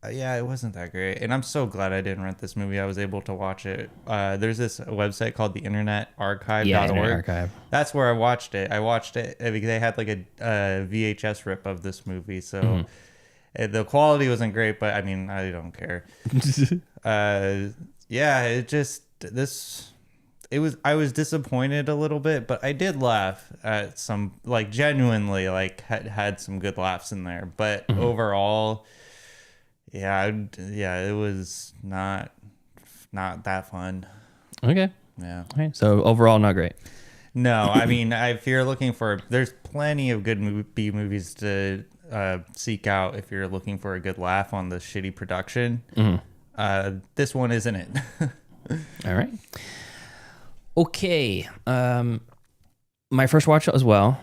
yeah, it wasn't that great, and I'm so glad I didn't rent this movie. I was able to watch it. There's this website called the Internet Archive.org. Yeah, Internet Archive. That's where I watched it. They had like a VHS rip of this movie, so the quality wasn't great, but I mean, I don't care. Yeah, I was disappointed a little bit, but I did laugh at some, like, genuinely, like, had some good laughs in there. But overall, yeah, it was not that fun. Okay. Yeah. Okay. So overall, not great. No, I mean, if you're looking for, there's plenty of good B movies to seek out if you're looking for a good laugh on the shitty production. This one isn't it. All right. Okay. My first watch as well.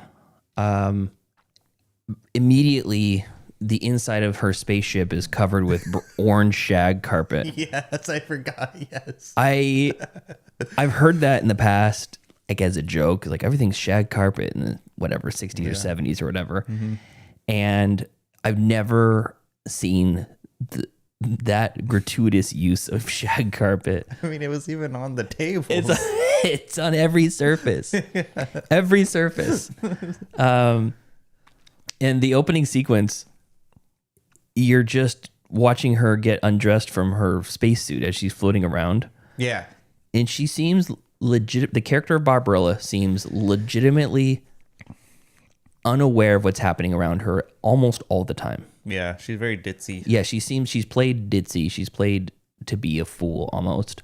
Immediately, the inside of her spaceship is covered with orange shag carpet. Yes, I forgot. Yes. I've heard that in the past, like as a joke, like everything's shag carpet in the whatever 60s or 70s or whatever. And I've never seen that gratuitous use of shag carpet. I mean, it was even on the table. It's on every surface. Every surface. And the opening sequence, you're just watching her get undressed from her spacesuit as she's floating around. Yeah. And she seems legit. The character of Barbarella seems legitimately unaware of what's happening around her almost all the time. Yeah, she's very ditzy. Yeah, she's played ditzy. She's played to be a fool almost,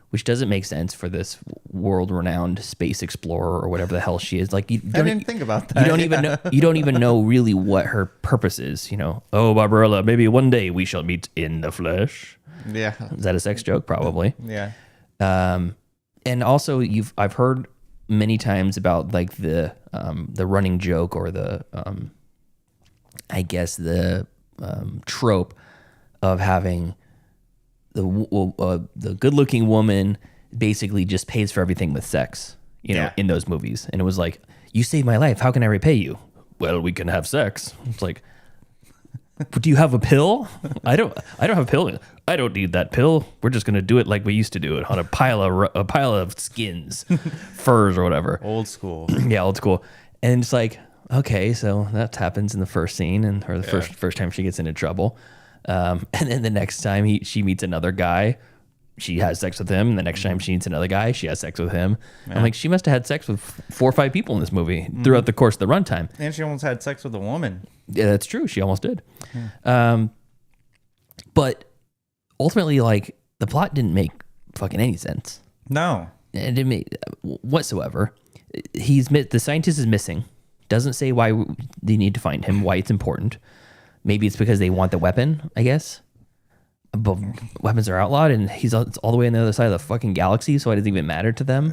which doesn't make sense for this world-renowned space explorer or whatever the hell she is. Like, I didn't think about that. You don't even know really what her purpose is. You know, oh, Barbarella, maybe one day we shall meet in the flesh. Yeah, is that a sex joke? Probably. Yeah. And also I've heard many times about like the running joke or the I guess the trope of having the good-looking woman basically just pays for everything with sex, in those movies. And it was like, you saved my life. How can I repay you? Well, we can have sex. It's like, do you have a pill? I don't have a pill. I don't need that pill. We're just gonna do it like we used to do it on a pile of skins, furs or whatever. Old school. Yeah, old school. And it's like, okay, so that happens in the first scene, or the first time she gets into trouble. And then the next time she meets another guy, she has sex with him. And the next time she meets another guy, she has sex with him. Yeah. I'm like, she must have had sex with 4 or 5 people in this movie throughout the course of the runtime. And she almost had sex with a woman. Yeah, that's true. She almost did. But ultimately, like, the plot didn't make fucking any sense. No. It didn't make whatsoever. The scientist is missing. Doesn't say why they need to find him, why it's important. Maybe it's because they want the weapon, I guess. But weapons are outlawed, and he's all the way on the other side of the fucking galaxy, so it doesn't even matter to them,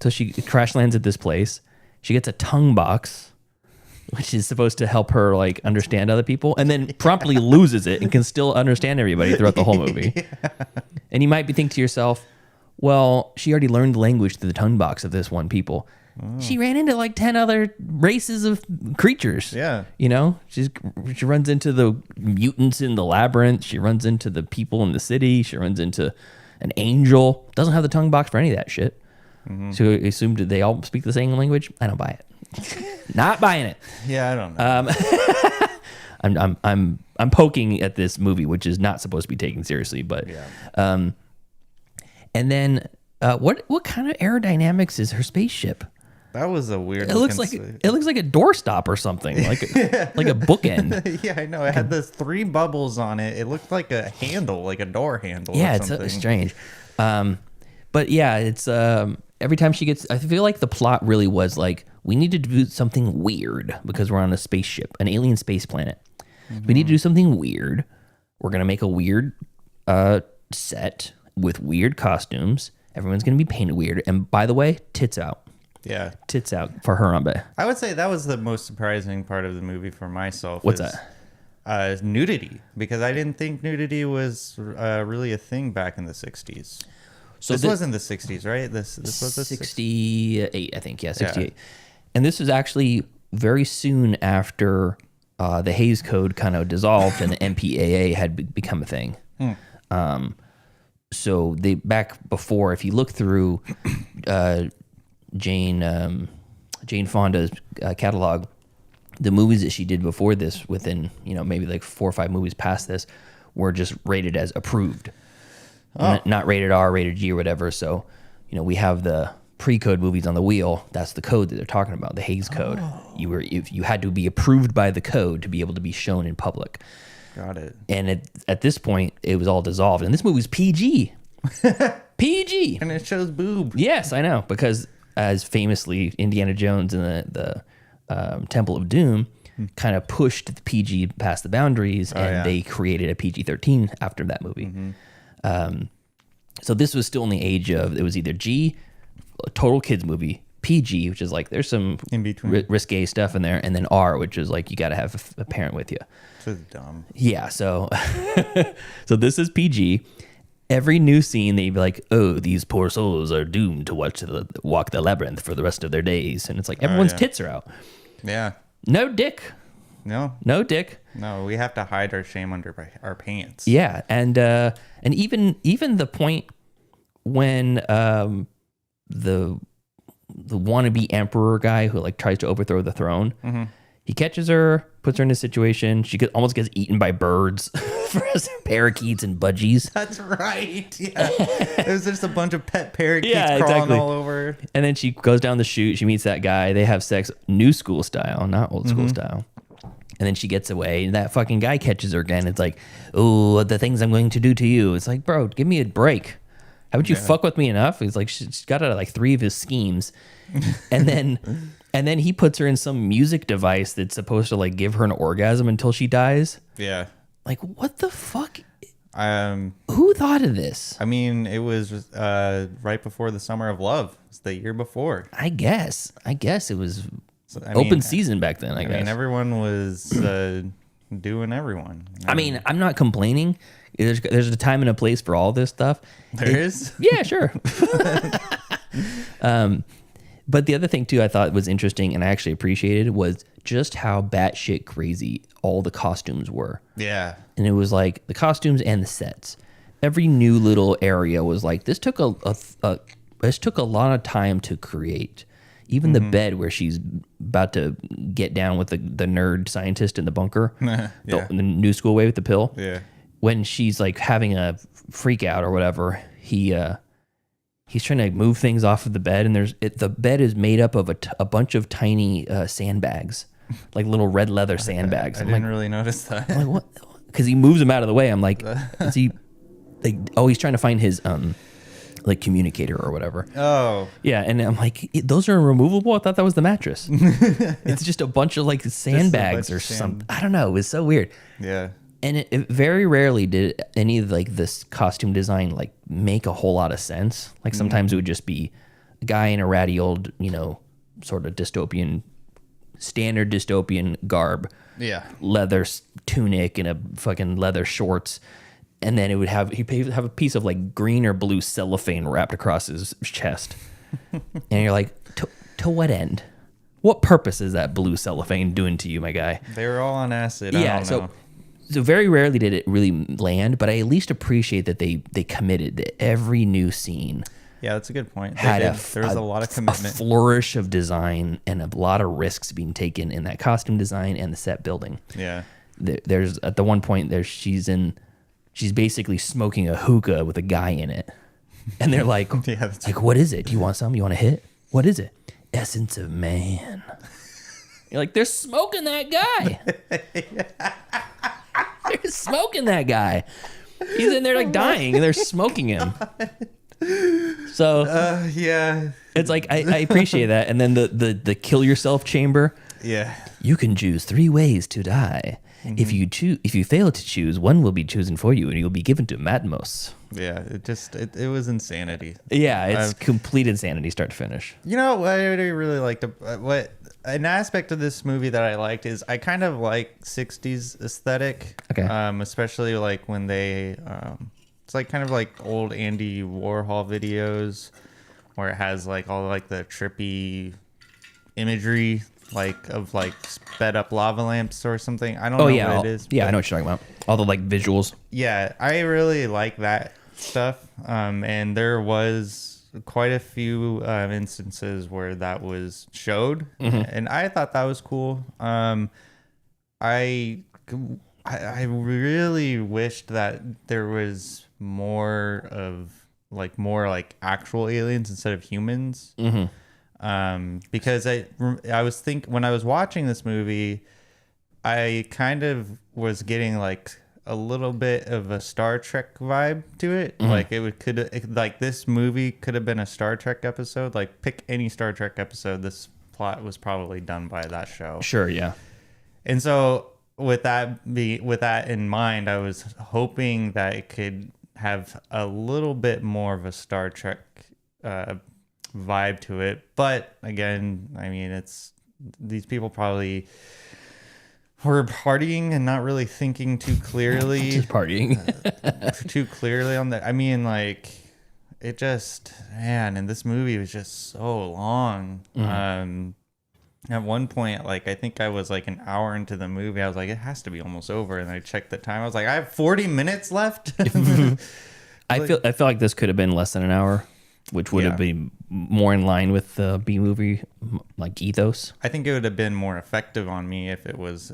So she crash lands at this place. She gets a tongue box, which is supposed to help her like understand other people, and then promptly loses it and can still understand everybody throughout the whole movie. And you might be thinking to yourself, well, she already learned the language through the tongue box of this one people. She ran into like 10 other races of creatures. Yeah. She runs into the mutants in the labyrinth. She runs into the people in the city. She runs into an angel. Doesn't have the tongue box for any of that shit. So I assumed they all speak the same language. I don't buy it. Not buying it. Yeah, I don't know. I'm poking at this movie, which is not supposed to be taken seriously, but and then what kind of aerodynamics is her spaceship? That was a weird. It looks like a doorstop or something, like a bookend. Yeah, I know. It had those 3 bubbles on it. It looked like a handle, like a door handle. Yeah, or something. It's strange. But yeah, it's every time she gets. I feel like the plot really was like, we need to do something weird because we're on a spaceship, an alien space planet. We need to do something weird. We're gonna make a weird set with weird costumes. Everyone's gonna be painted weird. And by the way, tits out. Yeah. Tits out for Harambe. I would say that was the most surprising part of the movie for myself. What's that? Nudity. Because I didn't think nudity was really a thing back in the 60s. So this wasn't the 60s, right? This was the 68, I think. Yeah, 68. Yeah. And this was actually very soon after the Hays Code kind of dissolved and the MPAA had become a thing. So they back before, if you look through Jane Fonda's catalog, the movies that she did before this, within maybe like 4 or 5 movies past this, were just rated as approved, not rated R, rated G, or whatever. So we have the pre-code movies on the wheel. That's the code that they're talking about, the Hays Code. If you had to be approved by the code to be able to be shown in public. Got it. And at this point, it was all dissolved, and this movie's PG. PG, and it shows boob. Yes, I know, because as famously Indiana Jones and the Temple of Doom kind of pushed the PG past the boundaries, and they created a PG-13 after that movie. So this was still in the age of, it was either G, a total kids movie, PG, which is like there's some in between risque stuff in there, and then R, which is like you got to have a parent with you. This is dumb. Yeah, so so this is PG. Every new scene, they'd be like, "Oh, these poor souls are doomed to walk the labyrinth for the rest of their days," and it's like everyone's tits are out. Yeah. No dick. No dick. No, we have to hide our shame under our pants. Yeah, and even the point when the wannabe emperor guy who like tries to overthrow the throne, he catches her, puts her in a situation. She almost gets eaten by birds, parakeets and budgies. That's right. Yeah, there's just a bunch of pet parakeets crawling all over. And then she goes down the chute. She meets that guy. They have sex, new school style, not old school style. And then she gets away, and that fucking guy catches her again. It's like, oh, the things I'm going to do to you. It's like, bro, give me a break. Haven't you fuck with me enough? He's like, she's got out of like 3 of his schemes. And then he puts her in some music device that's supposed to like give her an orgasm until she dies. Yeah. Like, what the fuck? Who thought of this? I mean, it was right before the Summer of Love. It's the year before. I guess it was open season back then, I guess. I mean, everyone was doing everyone. I mean, I'm not complaining There's a time and a place for all this stuff. There is? Yeah, sure. But the other thing too I thought was interesting and I actually appreciated was just how batshit crazy all the costumes were. Yeah. And it was like the costumes and the sets. Every new little area was like this took a lot of time to create. Even the bed where she's about to get down with the nerd scientist in the bunker, the new school way with the pill. Yeah. When she's like having a freak out or whatever, he's trying to move things off of the bed, and the bed is made up of a bunch of tiny sandbags, like little red leather sandbags. I didn't really notice that. I'm like, what? Because he moves them out of the way. I'm like, is he? Like, oh, he's trying to find his like communicator or whatever. Oh, yeah, and I'm like, those are removable. I thought that was the mattress. It's just a bunch of like sandbags or something. I don't know. It was so weird. Yeah. And it very rarely did any of like this costume design like make a whole lot of sense. Like sometimes it would just be a guy in a ratty old, sort of standard dystopian garb. Yeah. Leather tunic and a fucking leather shorts. And then he'd have a piece of like green or blue cellophane wrapped across his chest. And you're like, to what end? What purpose is that blue cellophane doing to you, my guy? They were all on acid. Yeah, I don't know. So very rarely did it really land, but I at least appreciate that they committed that every new scene. Yeah, that's a good point. There was a lot of commitment. A flourish of design and a lot of risks being taken in that costume design and the set building. Yeah. There's at the one point there she's basically smoking a hookah with a guy in it. And they're like, what is it? Do you want some? You want a hit? What is it? Essence of man. You're like, they're smoking that guy. They're smoking that guy. He's in there like dying and they're smoking him. So yeah, it's like I appreciate that. And then the kill yourself chamber. Yeah. You can choose 3 ways to die. If you fail to choose, one will be chosen for you and you'll be given to Matmos. Yeah, it was insanity. Yeah, it's complete insanity start to finish. You know what I really liked? What an aspect of this movie that I liked is I kind of like 60s aesthetic. Okay. Especially like when they it's like kind of like old Andy Warhol videos where it has like all like the trippy imagery like of like sped up lava lamps or something. I don't know what it is. Yeah, I know what you're talking about. All the like visuals. Yeah, I really like that stuff. And there was quite a few instances where that was showed, and I thought that was cool. I really wished that there was more like actual aliens instead of humans. Because I was when I was watching this movie, I kind of was getting like a little bit of a Star Trek vibe to it. Like like this movie could have been a Star Trek episode. Like pick any Star Trek episode. This plot was probably done by that show. Sure, yeah. And so with that in mind, I was hoping that it could have a little bit more of a Star Trek vibe to it. But again, I mean, it's these people probably were partying and not really thinking too clearly. Just partying. Too clearly on that. I mean, like, it just, man, and this movie was just so long. At one point, like, I think I was like an hour into the movie. I was like, it has to be almost over. And I checked the time. I was like, I have 40 minutes left. I feel like this could have been less than an hour, which would have been more in line with the B movie like ethos. I think it would have been more effective on me if it was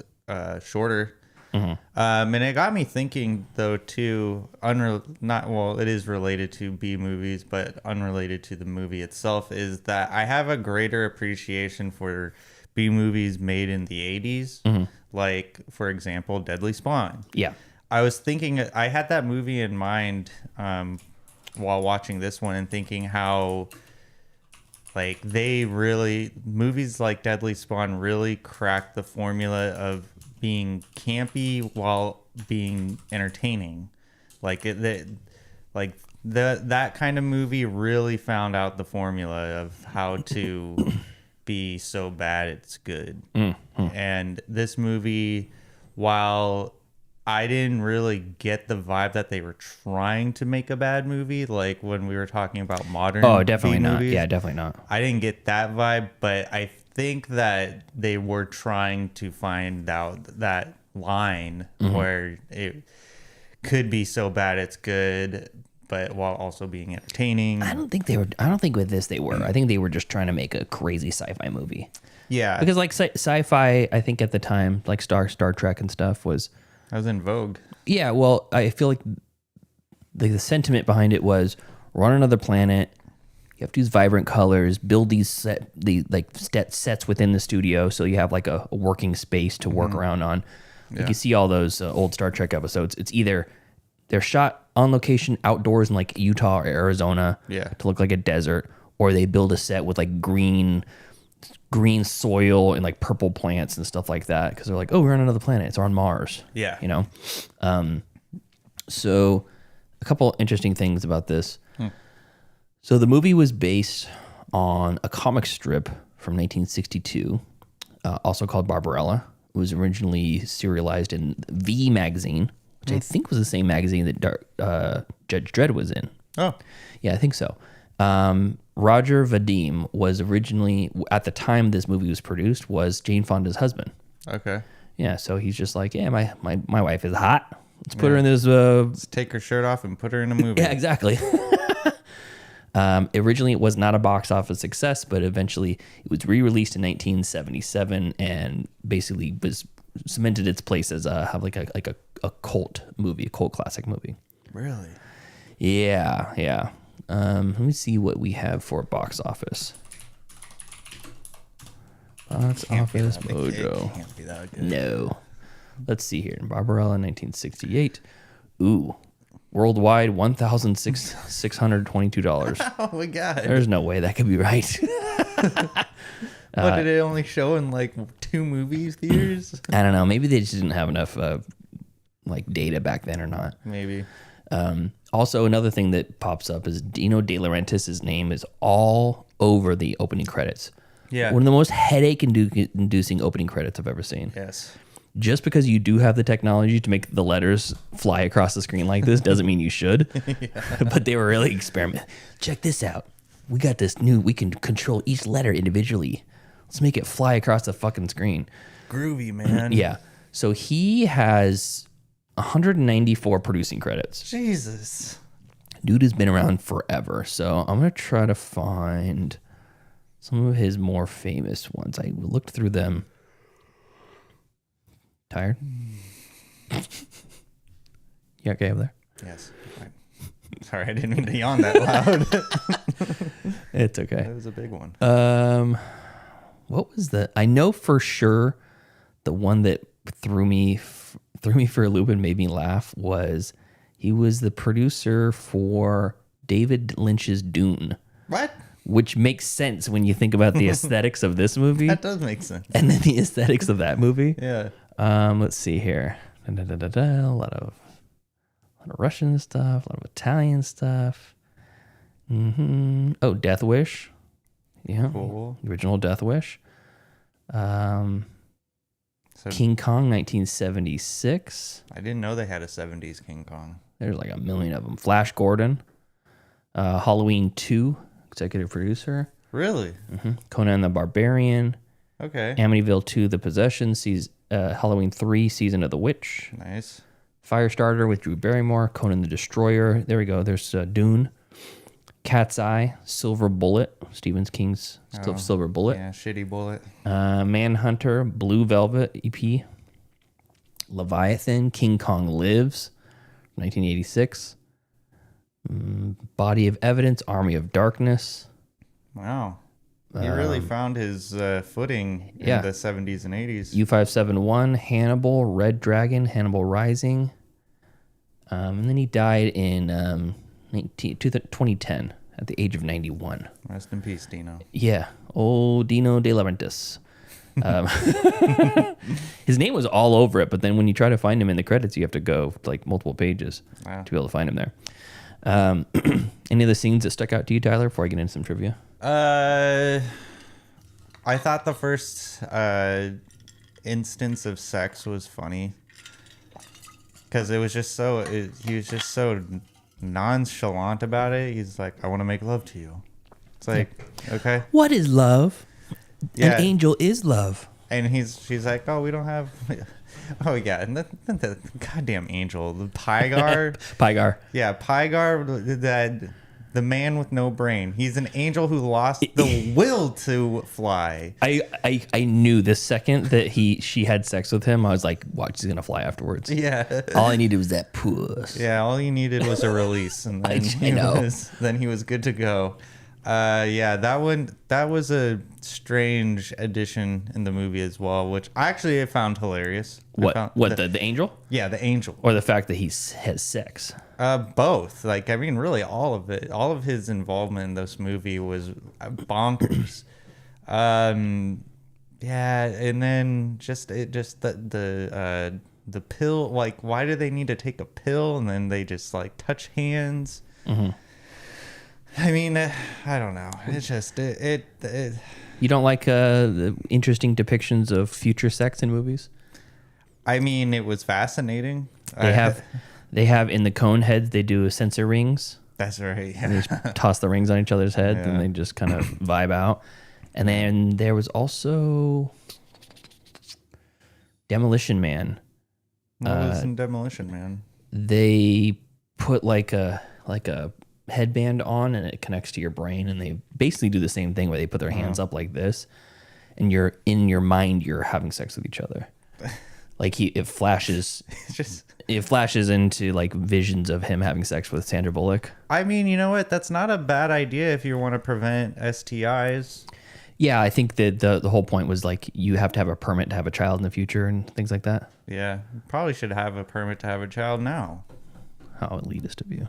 shorter. And it got me thinking though too. It is related to B movies, but unrelated to the movie itself. Is that I have a greater appreciation for B movies made in the 80s, like for example, Deadly Spawn. Yeah, I was thinking I had that movie in mind while watching this one and thinking how like movies like Deadly Spawn really cracked the formula of being campy while being entertaining. That kind of movie really found out the formula of how to be so bad it's good. And this movie, while I didn't really get the vibe that they were trying to make a bad movie, like when we were talking about modern. Oh, definitely B not. movies. Yeah, definitely not. I didn't get that vibe, but I think that they were trying to find out that line where it could be so bad it's good, but while also being entertaining. I don't think with this they were. I think they were just trying to make a crazy sci-fi movie. Yeah, Because like sci-fi, I think at the time, like Star Trek and stuff was in vogue. Yeah, well, I feel like the sentiment behind it was we're on another planet. You have to use vibrant colors, build these sets within the studio, so you have like a working space to work around on. Like you see all those old Star Trek episodes. It's either they're shot on location outdoors in like Utah or Arizona to look like a desert, or they build a set with like green soil and like purple plants and stuff like that because they're like, oh, we're on another planet. It's on Mars. Yeah. You know? So a couple interesting things about this. So the movie was based on a comic strip from 1962, also called Barbarella. It was originally serialized in V magazine, which I think was the same magazine that Judge Dredd was in. Oh. Yeah, I think so. Roger Vadim was originally, at the time this movie was produced, was Jane Fonda's husband. Okay. Yeah, so he's just like, yeah, my wife is hot. Let's put her in this. Let's take her shirt off and put her in a movie. Yeah, exactly. Originally, it was not a box office success, but eventually it was re-released in 1977 and basically was cemented its place as a cult movie, a cult classic movie. Really? Yeah, yeah. Let me see what we have for box office. Box office mojo. Can't be that good. No. Let's see here. Barbarella, 1968. Ooh. Worldwide, $1,622. Oh my god. There's no way that could be right. What, did it only show in like 2 movie theaters? I don't know. Maybe they just didn't have enough like data back then or not. Maybe. Also, another thing that pops up is Dino De Laurentiis' name is all over the opening credits. Yeah. One of the most headache-inducing opening credits I've ever seen. Yes. Just because you do have the technology to make the letters fly across the screen like this doesn't mean you should. But they were really experimenting. Check this out. We got this new, we can control each letter individually. Let's make it fly across the fucking screen. Groovy, man. Yeah. So he has 194 producing credits. Jesus. Dude has been around forever. So I'm going to try to find some of his more famous ones. I looked through them. Tired? You okay over there? Yes. Sorry, I didn't mean to yawn that loud. It's okay. That was a big one. What was the? I know for sure the one that threw me for a loop and made me laugh was he was the producer for David Lynch's Dune. What? Which makes sense when you think about the aesthetics of this movie. That does make sense. And then the aesthetics of that movie. Yeah. Let's see here. A lot of Russian stuff, a lot of Italian stuff. Oh, Death Wish. Yeah. Cool. Original Death Wish. King Kong, 1976. I didn't know they had a 70s King Kong. There's like a million of them. Flash Gordon. Halloween 2, executive producer. Really? Conan the Barbarian. Okay. Amityville 2, The Possession. Halloween 3, Season of the Witch. Nice. Firestarter with Drew Barrymore. Conan the Destroyer. There we go. There's Dune. Cat's Eye. Silver Bullet. Stephen King's Silver Bullet. Yeah, shitty bullet. Manhunter. Blue Velvet EP. Leviathan. King Kong Lives. 1986. Body of Evidence. Army of Darkness. Wow. He really found his footing in the 70s and 80s. U-571, Hannibal, Red Dragon, Hannibal Rising. And then he died in 2010 at the age of 91. Rest in peace, Dino. Yeah. Oh, Dino De Laurentiis. His name was all over it, but then when you try to find him in the credits, you have to go like multiple pages to be able to find him there. Any of the scenes that stuck out to you, Tyler, before I get into some trivia? I thought the first instance of sex was funny. because it was just so he was just so nonchalant about it. He's like, I want to make love to you. It's like, okay, What is love? Yeah. An angel is love. and she's like, oh, we don't have. Oh yeah, and the goddamn angel, the Pygar. Pygar. Yeah, Pygar, that the man with no brain. He's an angel who lost the will to fly. I knew the second that she had sex with him, I was like, watch, he's gonna fly afterwards. Yeah. All I needed was that puss. Yeah, all he needed was a release, and then he was good to go. Yeah, that was a strange addition in the movie as well, which I found hilarious. The angel? Yeah, the angel. Or the fact that he has sex? Both. Like, I mean, really, all of it. All of his involvement in this movie was bonkers. Yeah, and then just the pill. Like, why do they need to take a pill? And then they just like touch hands. Mm-hmm. I mean, I don't know. It's just it. You don't like the interesting depictions of future sex in movies? I mean, it was fascinating. They have in the cone heads, they do sensor rings. That's right. Yeah. And they just toss the rings on each other's heads, and they just kind of vibe out. And then there was also Demolition Man. What was in Demolition Man? They put like a headband on, and it connects to your brain, and they basically do the same thing where they put their hands up like this, and you're in your mind, you're having sex with each other. Like it flashes into like visions of him having sex with Sandra Bullock. I mean, you know what? That's not a bad idea if you want to prevent STIs. Yeah, I think that the whole point was like you have to have a permit to have a child in the future and things like that. Yeah, probably should have a permit to have a child now. How elitist of you.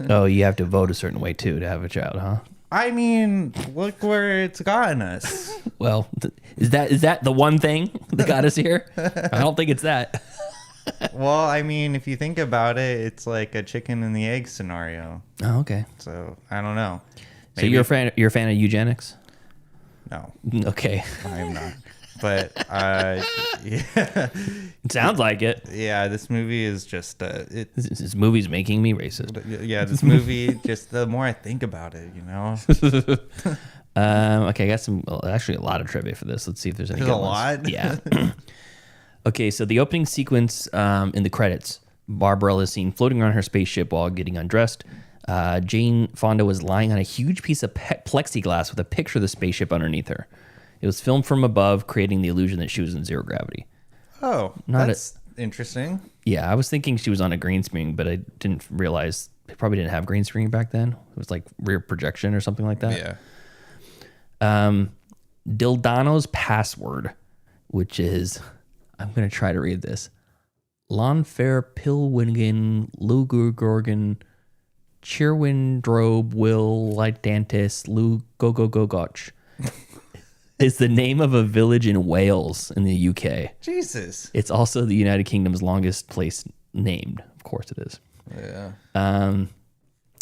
Oh, you have to vote a certain way too to have a child, huh? I mean, look where it's gotten us. Well, is that the one thing that got us here? I don't think it's that. Well, I mean, if you think about it, it's like a chicken and the egg scenario. Oh, okay. So I don't know. Maybe. So you're a fan of eugenics? No. Okay. I'm not. But yeah. It sounds like it. Yeah, this movie is just this movie's making me racist. Yeah, this movie, just the more I think about it, you know. Okay, I got actually a lot of trivia for this. Let's see if there's any. There's good a ones. lot. Yeah. Okay, so the opening sequence in the credits, Barbarella is seen floating around her spaceship while getting undressed. Jane Fonda was lying on a huge piece of plexiglass with a picture of the spaceship underneath her. It was filmed from above, creating the illusion that she was in zero gravity. Oh, that's interesting. Yeah, I was thinking she was on a green screen, but I didn't realize they probably didn't have green screen back then. It was like rear projection or something like that. Yeah. Dildano's password, which is, I'm going to try to read this. Lonfair Pilwingen Lugurgorgon Chirwin Drobe Will Lightantis Lu Gogogogoch. Is the name of a village in Wales in the UK. Jesus. It's also the United Kingdom's longest place named. Of course it is. Yeah. The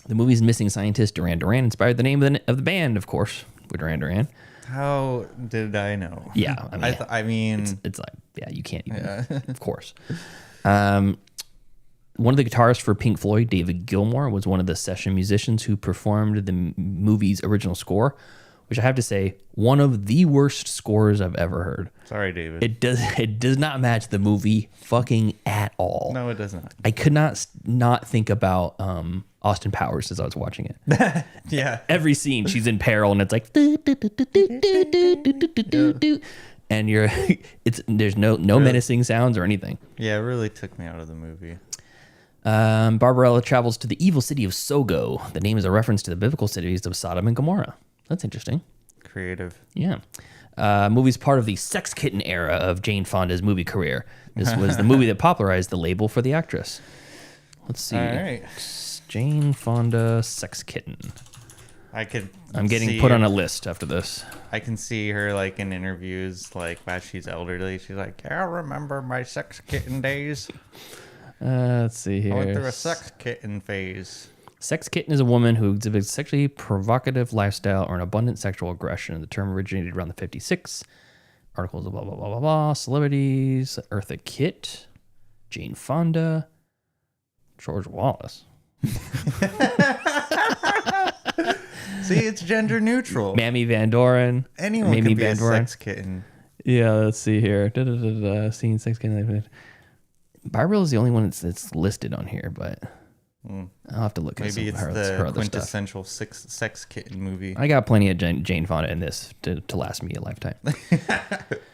movie's missing scientist Duran Duran inspired the name of the band, of course, with Duran Duran. How did I know? Yeah. I mean, it's like, yeah, you can't even, of course. One of the guitarists for Pink Floyd, David Gilmour, was one of the session musicians who performed the movie's original score, which I have to say, one of the worst scores I've ever heard. Sorry, David. It does not match the movie fucking at all. No, it does not. I could not think about Austin Powers as I was watching it. Yeah. Every scene, she's in peril, and it's like, and there's no menacing sounds or anything. Yeah, it really took me out of the movie. Barbarella travels to the evil city of Sogo. The name is a reference to the biblical cities of Sodom and Gomorrah. That's interesting. Creative. Yeah. Movie's part of the Sex Kitten era of Jane Fonda's movie career. This was the movie that popularized the label for the actress. Let's see. All right. Jane Fonda, Sex Kitten. I'm getting put on a list after this. I can see her like in interviews, like as she's elderly. She's like, I remember my sex kitten days. Let's see here. I went through a sex kitten phase. Sex kitten is a woman who exhibits a sexually provocative lifestyle or an abundant sexual aggression. The term originated around the 56. Articles of blah, blah, blah, blah, blah. Celebrities. Eartha Kitt. Jane Fonda, George Wallace. See, it's gender neutral. Mamie Van Doren. Anyone Mamie could be Van a Doren. sex kitten. Yeah, let's see here. Scene sex kitten. Barbarella is the only one that's listed on here, but I'll have to look at Maybe some it's her the other stuff. quintessential sex kitten movie. I got plenty of Jane Fonda in this to last me a lifetime.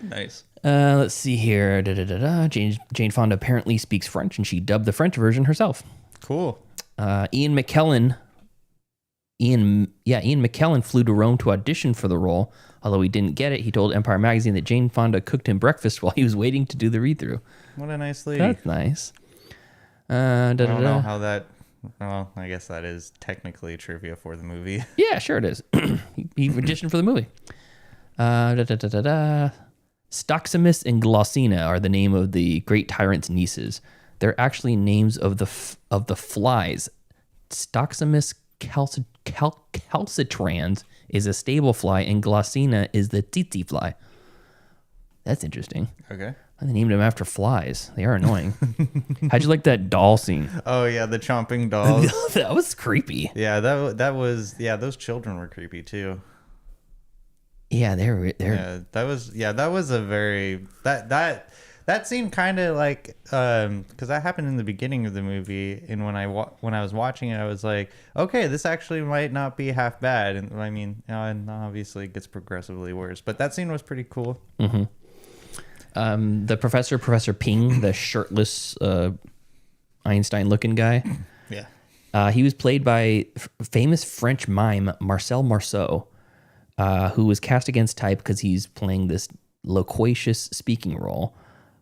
Nice. Let's see here. Jane Fonda apparently speaks French, and she dubbed the French version herself. Cool. Ian McKellen flew to Rome to audition for the role. Although he didn't get it, he told Empire Magazine that Jane Fonda cooked him breakfast while he was waiting to do the read-through. What a nice lady. That's nice. I don't know how that... Well, I guess that is technically trivia for the movie. Yeah, sure it is. He auditioned for the movie. Stoximus and Glossina are the name of the great tyrant's nieces. They're actually names of the flies. Stoximus calcitrans is a stable fly, and Glossina is the tsetse fly. That's interesting. Okay. They named them after flies. They are annoying. How'd you like that doll scene? Oh yeah, the chomping dolls. That was creepy. Yeah, that was those children were creepy too. Yeah, they're Yeah, that was a very that seemed kind of like because that happened in the beginning of the movie, and when I was watching it, I was like, okay, this actually might not be half bad, and I mean, and obviously it gets progressively worse, but that scene was pretty cool. Mm-hmm. The Professor Ping, the shirtless Einstein-looking guy. Yeah. He was played by famous French mime Marcel Marceau, who was cast against type because he's playing this loquacious speaking role,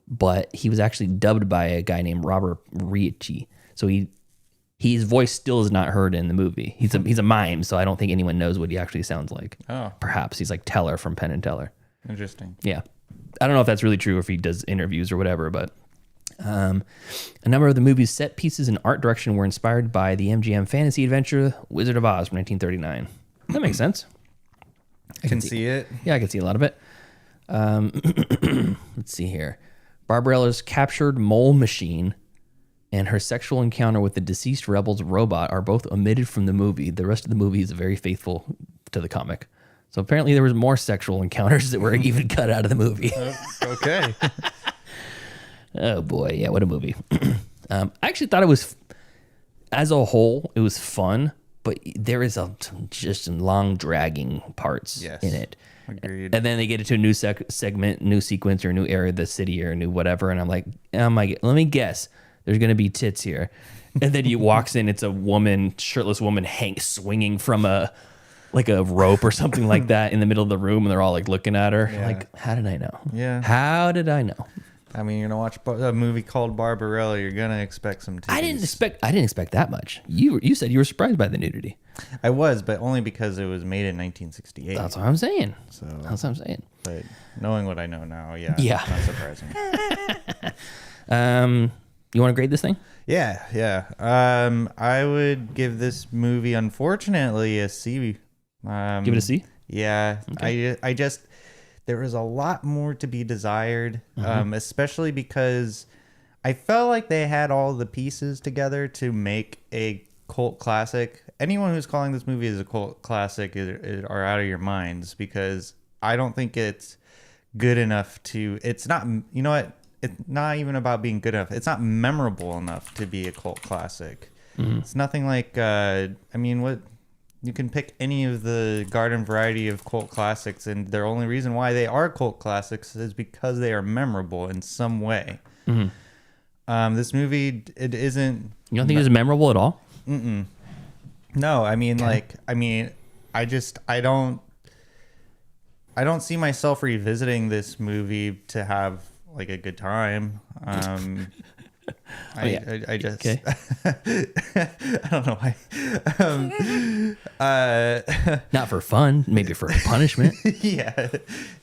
but he was actually dubbed by a guy named Robert Ricci. So his voice still is not heard in the movie. He's a mime, so I don't think anyone knows what he actually sounds like. Oh. Perhaps he's like Teller from Penn and Teller. Interesting. Yeah. I don't know if that's really true or if he does interviews or whatever, but a number of the movie's set pieces and art direction were inspired by the MGM fantasy adventure Wizard of Oz from 1939. That makes sense. I can see it. Yeah, I can see a lot of it. Let's see here. Barbarella's captured mole machine and her sexual encounter with the deceased rebel's robot are both omitted from the movie. The rest of the movie is very faithful to the comic. So apparently there was more sexual encounters that were even cut out of the movie. Okay. Oh boy, yeah, what a movie. I actually thought it was, as a whole, it was fun, but there is just some long dragging parts in it. Agreed. And then they get into a new segment, new sequence, or a new area of the city, or a new whatever, and I'm like, oh my, let me guess, there's gonna be tits here. And then he walks in, it's a woman, shirtless woman, swinging from a rope or something like that in the middle of the room, and they're all like looking at her. Yeah. Like, how did I know? Yeah. How did I know? I mean, you're gonna watch a movie called Barbarella. You're gonna expect some titties. I didn't expect that much. You said you were surprised by the nudity. I was, but only because it was made in 1968. That's what I'm saying. That's what I'm saying. But knowing what I know now, yeah. Not surprising. You want to grade this thing? Yeah. I would give this movie, unfortunately, a C. Give it a C? Yeah. Okay. I just, there was a lot more to be desired, especially because I felt like they had all the pieces together to make a cult classic. Anyone who's calling this movie as a cult classic are out of your minds, because I don't think it's good enough to, it's not, you know what? It's not even about being good enough. It's not memorable enough to be a cult classic. It's nothing like, what, you can pick any of the garden variety of cult classics, and the only reason why they are cult classics is because they are memorable in some way. This movie, it isn't. You don't think it's memorable at all? No, I don't see myself revisiting this movie to have like a good time. I just okay. I don't know why. Not for fun, maybe for punishment. yeah.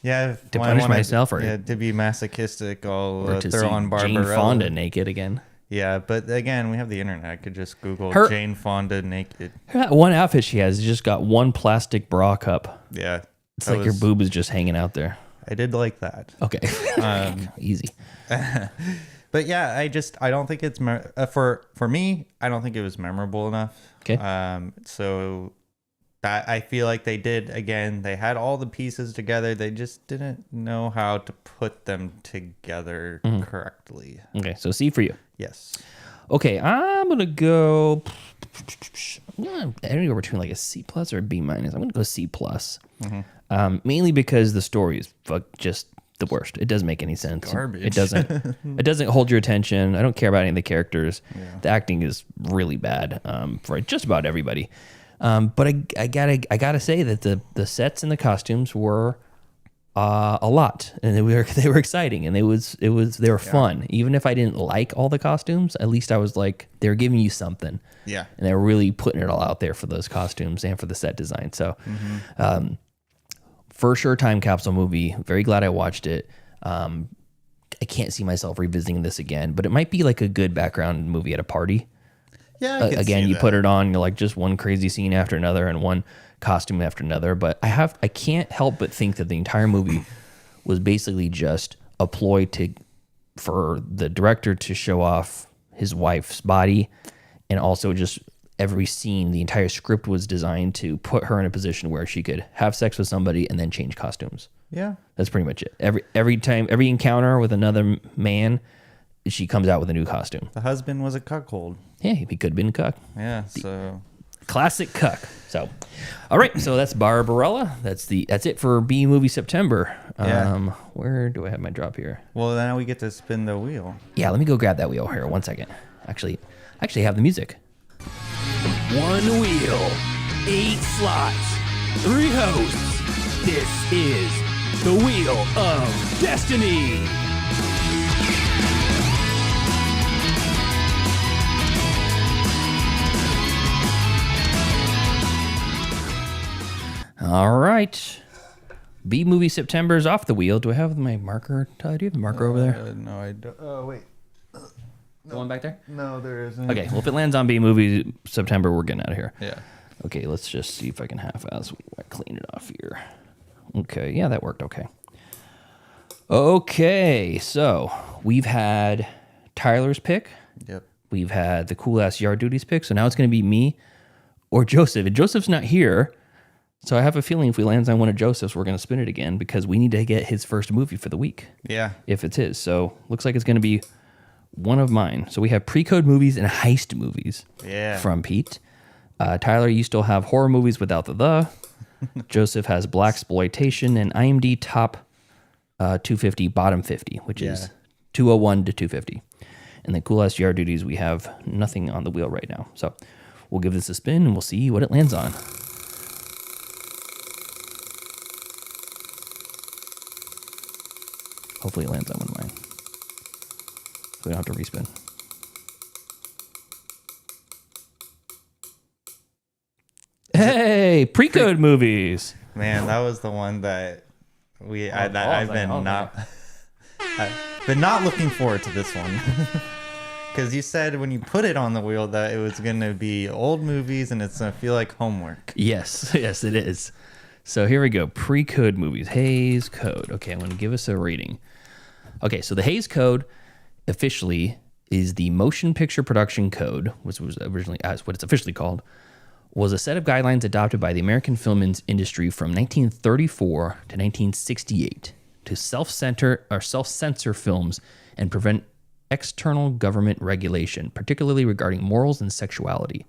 To punish myself, or to be masochistic, or to throw see on Barbarella. Jane Fonda naked again. Yeah, but again, we have the internet. I could just Google Jane Fonda naked. That one outfit she has just got one plastic bra cup. Yeah, it's like your boob is just hanging out there. I did like that. Okay, easy. But yeah, I don't think it's for me. I don't think it was memorable enough. Okay. So that I feel like they did again. They had all the pieces together. They just didn't know how to put them together correctly. Okay, so C for you. Yes. Okay, I'm gonna go. I'm gonna go between like a C plus or a B minus. I'm gonna go C plus. Mainly because the story is just the worst. It doesn't make any sense. Garbage. It doesn't hold your attention. I don't care about any of the characters. Yeah. The acting is really bad for just about everybody. But I gotta say that the sets and the costumes were a lot, and they were exciting, and they were fun. Even if I didn't like all the costumes, at least I was like, they were giving you something. Yeah. And they were really putting it all out there for those costumes and for the set design. So, for sure, time capsule movie. Very glad I watched it. I can't see myself revisiting this again, but it might be like a good background movie at a party. Yeah. Again, you put it on, you're like just one crazy scene after another and one costume after another. But I can't help but think that the entire movie was basically just a ploy for the director to show off his wife's body, and also just every scene, the entire script was designed to put her in a position where she could have sex with somebody and then change costumes. Yeah. That's pretty much it. Every time, every encounter with another man, she comes out with a new costume. The husband was a cuckold. Yeah, he could have been a cuck. Yeah, so classic cuck. So, all right, so that's Barbarella. That's it for B Movie September. Yeah. Where do I have my drop here? Well, now we get to spin the wheel. Yeah, let me go grab that wheel here. 1 second. Actually, I have the music. 1 wheel, 8 slots, 3 hosts. This is the Wheel of Destiny. All right. B Movie September is off the wheel. Do I have my marker? Tyler, do you have the marker over there? No, I don't. Oh, wait. The one back there? No, there isn't. Okay, well, if it lands on B Movie September, we're getting out of here. Yeah. Okay, let's just see if I can half-ass clean it off here. Okay, yeah, that worked okay. Okay, so we've had Tyler's pick. Yep. We've had the cool-ass Yard Duties pick, so now it's going to be me or Joseph. And Joseph's not here, so I have a feeling if we land on one of Joseph's, we're going to spin it again because we need to get his first movie for the week. Yeah. If it's his. So looks like it's going to be one of mine. So we have pre-code movies and heist movies from Pete. Tyler, you still have horror movies without the. Joseph has blaxploitation and IMDb top 250, bottom 50, which is 201 to 250. And the cool-ass Yard Duties, we have nothing on the wheel right now. So we'll give this a spin and we'll see what it lands on. Hopefully it lands on one of mine. So we don't have to respin. Hey, pre-code movies. Man, that was the one that I've been not looking forward to this one. Because you said when you put it on the wheel that it was going to be old movies and it's going to feel like homework. Yes, it is. So here we go. Pre-code movies. Hays Code. Okay, I'm going to give us a rating. Okay, so the Hays Code officially is the Motion Picture Production Code, which was originally what it's officially called, was a set of guidelines adopted by the American film industry from 1934 to 1968 to self-censor films and prevent external government regulation, particularly regarding morals and sexuality.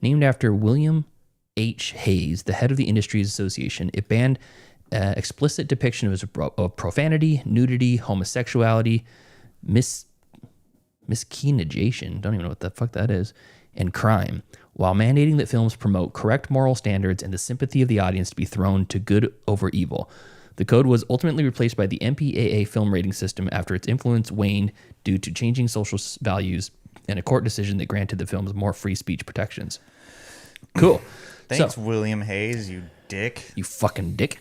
Named after William H. Hays, the head of the Industries Association, it banned explicit depiction of profanity, nudity, homosexuality, miscegenation, don't even know what the fuck that is, and crime, while mandating that films promote correct moral standards and the sympathy of the audience to be thrown to good over evil. The code was ultimately replaced by the MPAA film rating system after its influence waned due to changing social values and a court decision that granted the films more free speech protections. Cool. Thanks, William Hays, you dick. You fucking dick.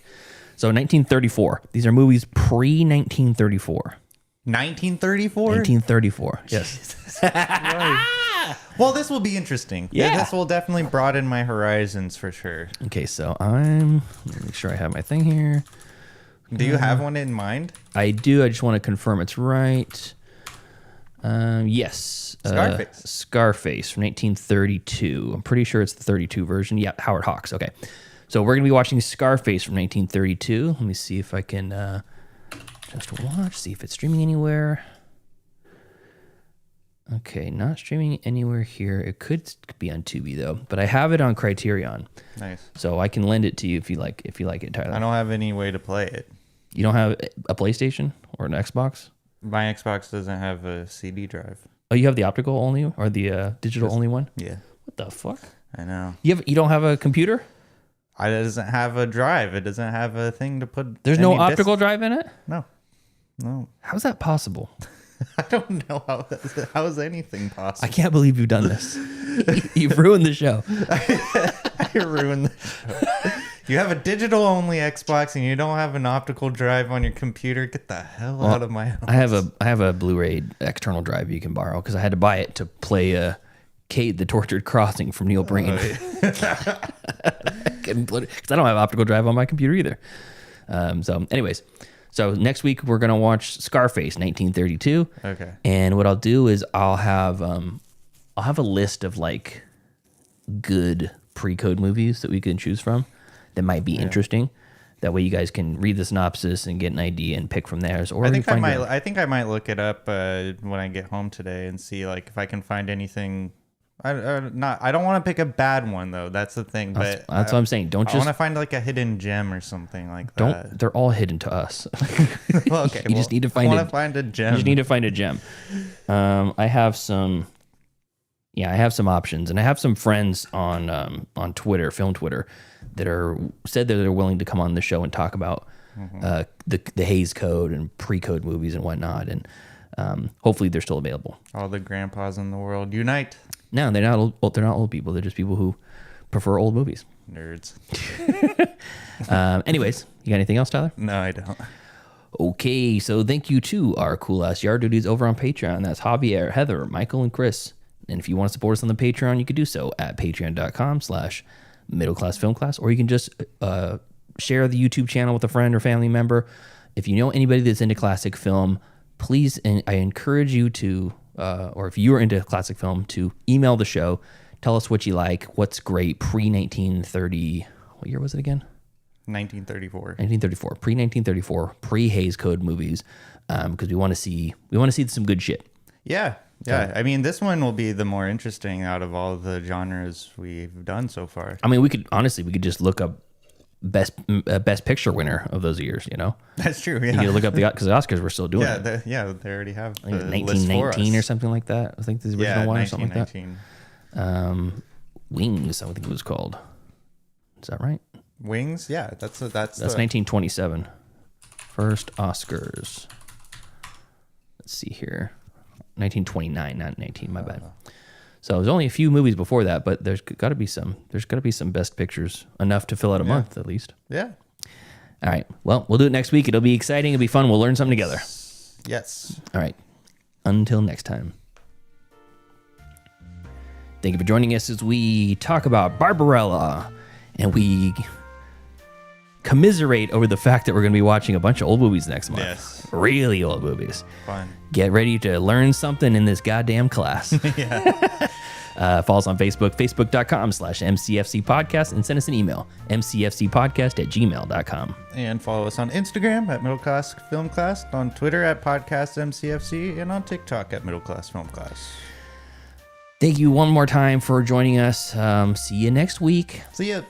So 1934. These are movies pre-1934. 1934? 1934, yes. Well, this will be interesting. Yeah. This will definitely broaden my horizons for sure. Okay, so let me make sure I have my thing here. Do you have one in mind? I do. I just want to confirm it's right. Yes. Scarface from 1932. I'm pretty sure it's the 32 version. Yeah, Howard Hawks. Okay. So we're going to be watching Scarface from 1932. Let me see if I can just watch, see if it's streaming anywhere. Okay, not streaming anywhere here. It could be on Tubi though, but I have it on Criterion. Nice. So I can lend it to you if you like it, Tyler. I don't have any way to play it. You don't have a PlayStation or an Xbox? My Xbox doesn't have a CD drive. Oh, you have the optical only or the digital only one? Yeah. What the fuck? I know. You don't have a computer? It doesn't have a drive. It doesn't have a thing to put. There's no optical drive in it? No. How's that possible? I don't know how is anything possible. I can't believe you've done this. You've ruined the show. I ruined the show. You have a digital only Xbox and you don't have an optical drive on your computer. Get the hell out of my house. I have a Blu-ray external drive you can borrow because I had to buy it to play Kate the Tortured Crossing from Neil Breen. Because I don't have optical drive on my computer either. So anyways, so next week we're gonna watch Scarface 1932. Okay. And what I'll do is I'll have a list of like good pre-code movies that we can choose from that might be interesting. That way you guys can read the synopsis and get an idea and pick from there. Or I think I might look it up when I get home today and see like if I can find anything. I don't want to pick a bad one though. That's the thing. But that's what I'm saying. I want to find like a hidden gem or something like that. They're all hidden to us. Well, okay. You just need to find I want to find a gem. You just need to find a gem. I have some options, and I have some friends on Twitter, film Twitter, that said that they're willing to come on the show and talk about the Hays Code and pre-code movies and whatnot, and hopefully they're still available. All the grandpas in the world unite. No, they're not old. They're not old people. They're just people who prefer old movies. Nerds. Anyways, you got anything else, Tyler? No, I don't. Okay, so thank you to our cool ass yard duties over on Patreon. That's Javier, Heather, Michael, and Chris. And if you want to support us on the Patreon, you can do so at patreon.com/middleclassfilmclass, or you can just share the YouTube channel with a friend or family member. If you know anybody that's into classic film, please, and I encourage you to, or if you are into classic film, to email the show. Tell us what you like, what's great pre-1930. What year was it again? 1934. 1934. Pre-1934, pre-Hays Code movies, because we want to see some good shit. Yeah. Yeah, I mean, this one will be the more interesting out of all the genres we've done so far. I mean, we could just look up best picture winner of those years. You know, that's true. Yeah, you could look up because the Oscars were still doing it. They already have the 1919 or something like that. I think the original one or something like that. Wings, I think it was called. Is that right? Wings, yeah, that's 1927. First Oscars. Let's see here. 1929, not 19. My bad. So there's only a few movies before that, but there's got to be some. There's got to be some best pictures, enough to fill out a month at least. Yeah. All right. Well, we'll do it next week. It'll be exciting. It'll be fun. We'll learn something together. Yes. All right. Until next time. Thank you for joining us as we talk about Barbarella, and we commiserate over the fact that we're going to be watching a bunch of old movies next month. Yes. Really old movies. Fun. Get ready to learn something in this goddamn class. Yeah. Follow us on Facebook, facebook.com/MCFC podcast, and send us an email, mcfcpodcast@gmail.com. And follow us on Instagram at Middle Class Film Class, on Twitter at Podcast MCFC, and on TikTok at Middle Class Film Class. Thank you one more time for joining us. See you next week. See ya.